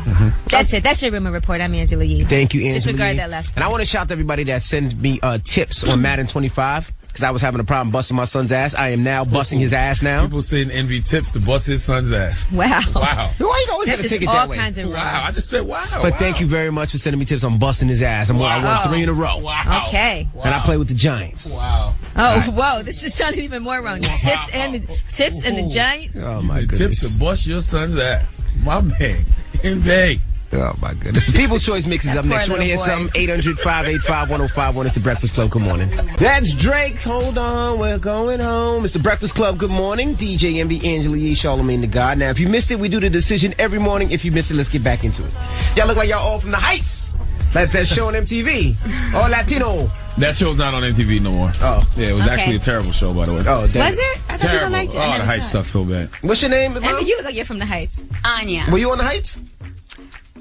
that's it. That's your rumor report. I'm Angela Yee. Thank you, Angela Disregard Yee. that last part. And I want to shout to everybody that sent me tips on Madden 25 because I was having a problem busting my son's ass. I am now busting his ass now. People send Envy tips to bust his son's ass. Wow. Wow. Why you always got to take it that way? Kinds of wow. I just said wow. But thank you very much for sending me tips on busting his ass. I won 3 in a row. Wow. Okay. Wow. And I play with the Giants. Wow. Oh, whoa. This just sounded even more wrong. Tips and the Giant. Oh, my goodness. Tips to bust your son's ass. My man. Envy. Oh, my goodness. The People's Choice Mix is up next. You want to hear something? 800-585-1051. It's the Breakfast Club. Good morning. That's Drake. Hold on. We're going home. It's the Breakfast Club. Good morning. DJ MB, Angela Yee, Charlamagne the God. Now, if you missed it, we do the decision every morning. If you missed it, let's get back into it. Y'all look like y'all all from the Heights. Like that show on MTV. All Latino. That show's not on MTV no more. Oh. Yeah, it was actually a terrible show, by the way. Oh, damn. Was it? I thought people liked it. Oh, the Heights sucks so bad. What's your name, Mom? You look like you're from the Heights. Anya. Were you on the Heights?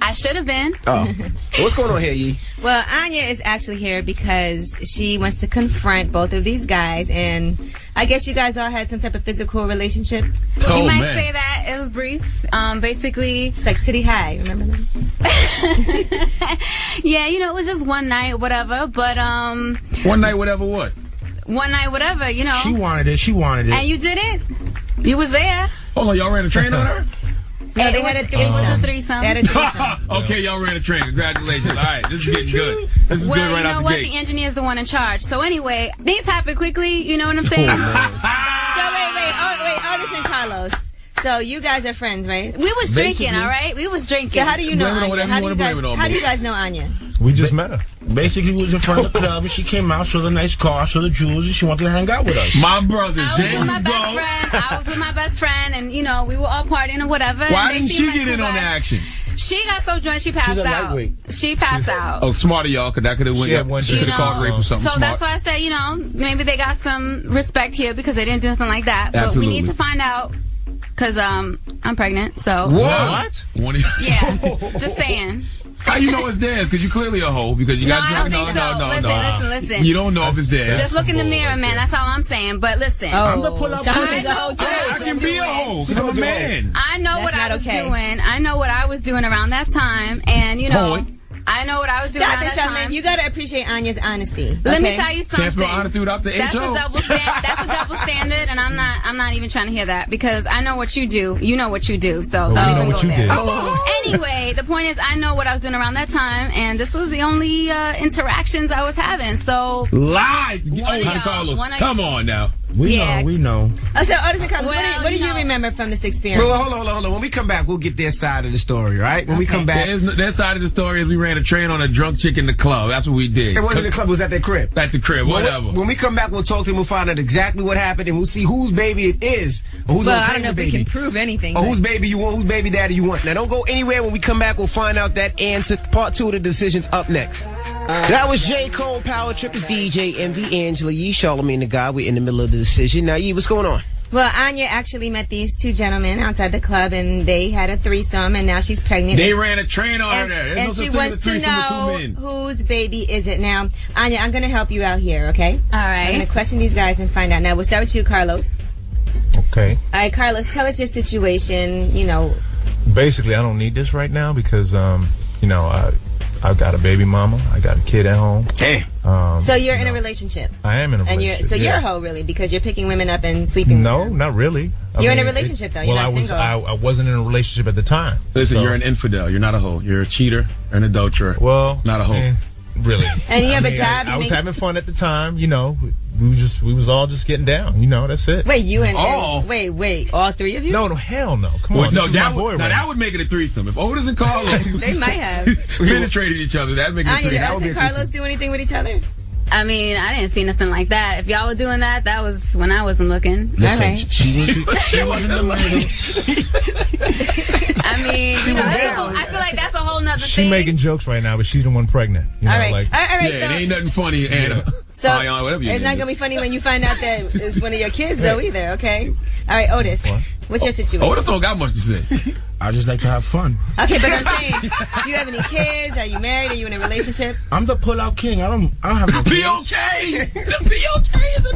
I should have been. Oh. What's going on here, Yee? Well, Anya is actually here because she wants to confront both of these guys, and I guess you guys all had some type of physical relationship. Oh, you might say that. It was brief. Basically, it's like City High. Remember them? Yeah, it was just one night, whatever. But one night, whatever. What? One night, whatever. She wanted it. And you did it. You was there. Hold on, y'all ran a train on her? No, they had a threesome. It was a threesome. They had a threesome. Okay, y'all ran a train. Congratulations. All right, this is getting good. This is good right out the gate. The engineer's the one in charge. So anyway, things happen quickly. You know what I'm saying? So wait, Artis and Carlos. So you guys are friends, right? We was drinking, all right? We was drinking. So how do you know Anya? How do you guys know Anya? We just met her. Basically, we was in front of the club, and she came out, saw the nice car, saw the jewels, and she wanted to hang out with us. My brother, I was with my best friend, and, we were all partying or whatever. Why didn't she get in on the action? She got so drunk, she passed out. She passed out. Oh, smart of y'all, because that could have went up. She could have called rape or something So that's why I said, maybe they got some respect here because they didn't do something like that. Absolutely. But we need to find out. Because I'm pregnant, so... What? Yeah, just saying. How you know it's theirs? Because you clearly a hoe. Because you got I don't think so. Listen. You don't know if it's theirs. Just look in the mirror, man. That's all I'm saying. But listen. I'm the pull-up. I can be a hoe. I'm a man. I know what I was doing. I know what I was doing around that time. And, I know what I was doing around that time. You got to appreciate Anya's honesty. Let me tell you something. Can't spell honesty without the That's H-O. That's a double standard, and I'm not even trying to hear that because I know what you do. You know what you do, so don't even go there. Anyway, the point is, I know what I was doing around that time, and this was the only interactions I was having. So lie, Carlos. Come on now. We Yeah. know. Oh, so Otis and Carlos, Well, what do you you know- remember from this experience? Well, hold on. When we come back, we'll get their side of the story, right? When we come back. Their side of the story is we ran a train on a drunk chick in the club. That's what we did. It wasn't the club, it was at their crib. At the crib, whatever. When we come back, we'll talk to him, we'll find out exactly what happened, and we'll see whose baby it is. Or who's Well, on I don't know if we baby. can prove anything. Or but- whose baby you want, whose baby daddy you want. Now, don't go anywhere. When we come back, we'll find out that answer. Part 2 of the decision's up next. That was J. Cole, Power Trip. It's DJ, MV, Angela, Yee, Charlamagne the God. We're in the middle of the decision. Now, Yee, what's going on? Well, Anya actually met these two gentlemen outside the club, and they had a threesome, and now she's pregnant. They ran a train on her and, there. There's and no she such thing as wants a to threesome with two know men. whose baby is it. Now, Anya, I'm going to help you out here, okay? All right. I'm going to question these guys and find out. Now, we'll start with you, Carlos. Okay. All right, Carlos, tell us your situation, Basically, I don't need this right now because, I've got a baby mama. I got a kid at home. Hey. So you're in a relationship. I am in a relationship. You're a hoe, really, because you're picking women up and sleeping No, with them. not really. You're in a relationship, though. You're not single. I wasn't in a relationship at the time. Listen, So- you're an infidel. You're not a hoe. You're a cheater, an adulterer. Well, not a hoe. Really. And you have a job. I was having fun at the time. We was all just getting down. That's it. Wait, you and Oh. wait, all three of you? No, hell no. Come Well, on, no, this is my that boy would, now right that would make it a threesome. If Otis and Carlos They might have. penetrated each other, that'd make it a Anya, threesome. did Otis and Carlos do anything with each other? I mean, I didn't see nothing like that. If y'all were doing that, that was when I wasn't looking. Listen, All right. she wasn't the lady. I mean, She was there. I feel like that's a whole nother She thing. making jokes right now, but she's the one pregnant. All right. All right, yeah, so- it ain't nothing funny, Anna. So Zion, whatever you it's not name gonna be funny when you find out that it's one of your kids, though, either. Okay. All right, Otis. What's your situation? Otis don't got much to say. I just like to have fun. Okay, but I'm saying, do you have any kids? Are you married? Are you in a relationship? I'm the pull-out king. I don't have no kids.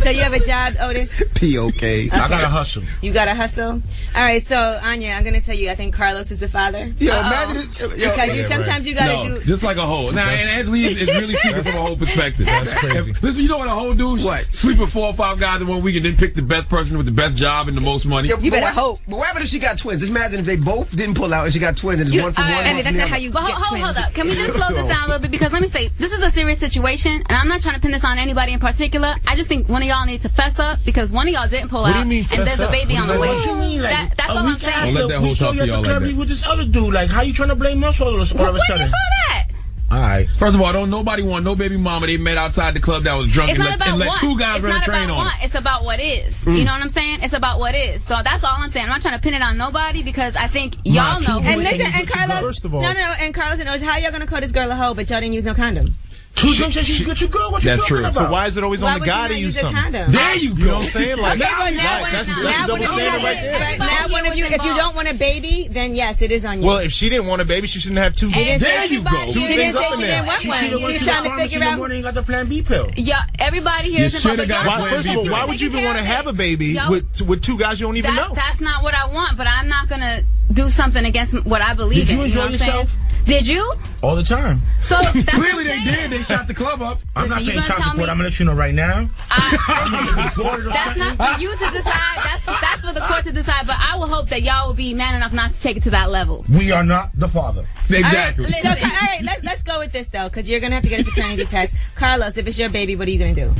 So you have a job, Otis? P.O.K. I gotta hustle. You got to hustle? All right, so, Anya, I'm going to tell you, I think Carlos is the father. Imagine it. Because sometimes you got to No, do... just like a hoe. Now, and Angela is really speaking from a whole perspective. That's crazy. Listen, you know what a hoe do? What? Sleep with 4 or 5 guys in 1 week and then pick the best person with the best job and the most money. You better hope. But what happened if she got twins? Just imagine if they both didn't pull out and she got twins and it's one for one. Andy, that's not how you But get twins. hold up. Can we just slow this down a little bit? Because let me say, this is a serious situation, and I'm not trying to pin this on anybody in particular. I just think one of y'all needs to fess up because one of y'all didn't pull What do out, you mean and fess there's a up? baby on the way. What you mean? Like, That's all I'm saying. Don't let that whole we saw talk you to at y'all the like club that. with this other dude. Like, how you trying to blame us all of a When you sudden? saw that? All right. First of all, don't nobody want no baby mama. They met outside the club that was drunk It's and not let, about and let want. 2 guys It's run a not train about on want. her. It's about what is. You know what I'm saying? It's about what is. So that's all I'm saying. I'm not trying to pin it on nobody because I think y'all know. And listen, and Carlos... First of all- No, and Carlos and Otis, how y'all going to call this girl a hoe, but y'all didn't use no condom? 2 drinks and she's good to go. What you That's talking true. about? So why is it always Why on the would you guy not to use use a something? condom? There you You go. know what I'm saying? Like, Okay, but now right, that's a now double standard right there. Right, now one of you, if you don't want a baby, then yes, it is on you. Well, if she didn't want a baby, she shouldn't have 2 She didn't There say you go. She didn't things say up in she there. didn't want She one. should have She went was to the trying to pharmacy figure in the out. morning and got the Plan B pill. Yeah, everybody here You is involved. shoulda got Y'all- Plan First of all, B. why would you even want to have a baby Y'all- with 2 guys you don't even know? That's not what I want, but I'm not gonna do something against what I believe Did you in. enjoy know what I'm saying? yourself? Did you? All the time. So that's what Clearly I'm they saying. did. They shot the club up. I'm not Listen, you paying gonna child tell support. me- I'm gonna let you know right now. That's not for you to decide. That's for the court to decide. But I will hope that y'all will be man enough not to take it to that level. We are not the father. Exactly. So, Listen. all right, let's go with this though, because you're gonna have to get a paternity test. Carlos, if it's your baby, what are you gonna do?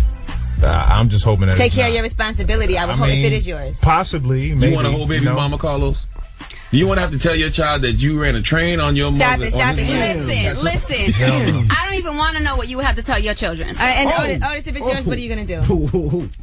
I'm just hoping that Take it's care of not. your responsibility. I would hope if it is yours. Possibly, maybe. You want a whole baby mama, Carlos? You want to have to tell your child that you ran a train on your Stop mother? it, stop it. Listen. I don't even want to know what you would have to tell your children. All right, and Otis, if it's yours, what are you gonna do?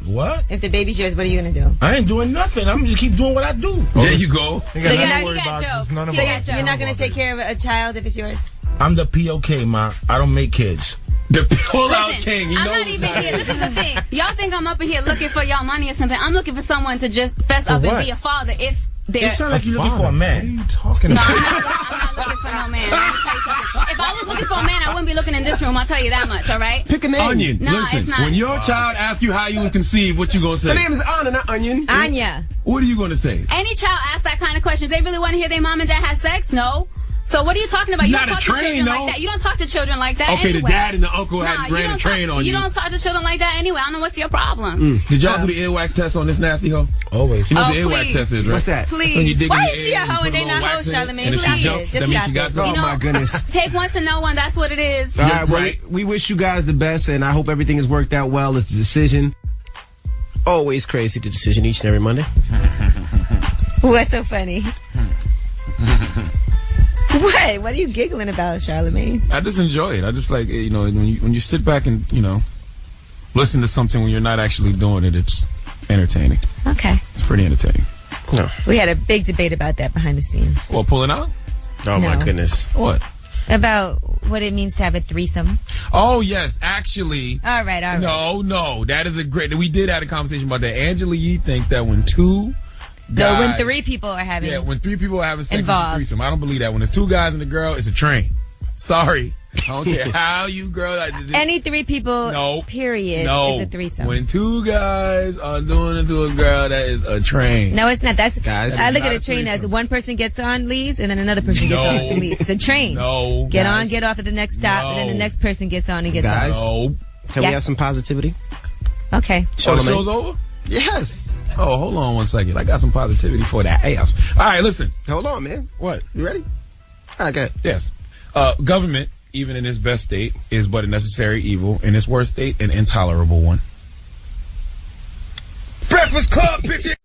What? If the baby's yours, what are you gonna do? I ain't doing nothing. I'm just keep doing what I do. There you go. So you're not gonna take care of a child if it's yours? I'm the POK, ma. I don't make kids. The pull-out Listen, king. He I'm knows not even that. here. This is the thing. Y'all think I'm up in here looking for y'all money or something. I'm looking for someone to just fess For up what? and be a father if they're... You sound like you're looking for a man. What are you talking No, about? I'm not looking for no man. Let me tell you something. If I was looking for a man, I wouldn't be looking in this room. I'll tell you that much, all right? Pick a name. Onion. No, Listen, it's not. when your child asks you how you was conceived, what you gonna say? Her name is Anna, not Onion. Anya. What are you gonna say? Any child asks that kind of question. They really want to hear their mom and dad have sex? No. So what are you talking about? You Not don't a talk to train, children though. like that. You don't talk to children like that Okay, anyway. the dad and the uncle Nah, had you ran a don't train talk, on you. You don't talk to children like that anyway. I don't know what's your problem. Did y'all do the earwax test on this nasty hoe? Always. You know Oh, what the earwax please. test is, right? What's that? Please. When you dig Why in is the she air, a hoe you and put they little not wax hoe, in it, Charlamagne? and if Stop she it. jump, Just that means stop she got it. some. Oh my goodness. Take one to know one. That's what it is. All right, well, right. we wish you guys the best, and I hope everything has worked out well. It's the decision. Always crazy, the decision each and every Monday. What's so funny? What? What are you giggling about, Charlemagne? I just enjoy it. I just like, you know, when you sit back and, you know, listen to something when you're not actually doing it, it's entertaining. Okay. It's pretty entertaining. No. We had a big debate about that behind the scenes. Well, pulling out? Oh, my No. goodness. What? About what it means to have a threesome. Oh, yes. Actually. All right. No. That is a great. We did have a conversation about that. Angela Yee thinks that when two guys. When 3 people are having. Yeah, when 3 people are having sex, involved. it's a threesome. I don't believe that. When it's 2 guys and a girl, it's a train. Sorry. I don't care how you girl. Any 3 people, period, is a threesome. When 2 guys are doing it to a girl, that is a train. No, it's not. That's guys. I look at a train as one person gets on, leaves, and then another person gets on and leaves. It's a train. No. Get guys. on, get off at the next stop, and then the next person gets on and gets Guys. on. No. Can we have some positivity? Okay. Oh, the show's over? Yes. Oh, hold on 1 second. I got some positivity for that ass. All right, listen. Hold on, man. What? You ready? Okay. Yes. Government, even in its best state, is but a necessary evil. In its worst state, an intolerable one. Breakfast Club, bitches!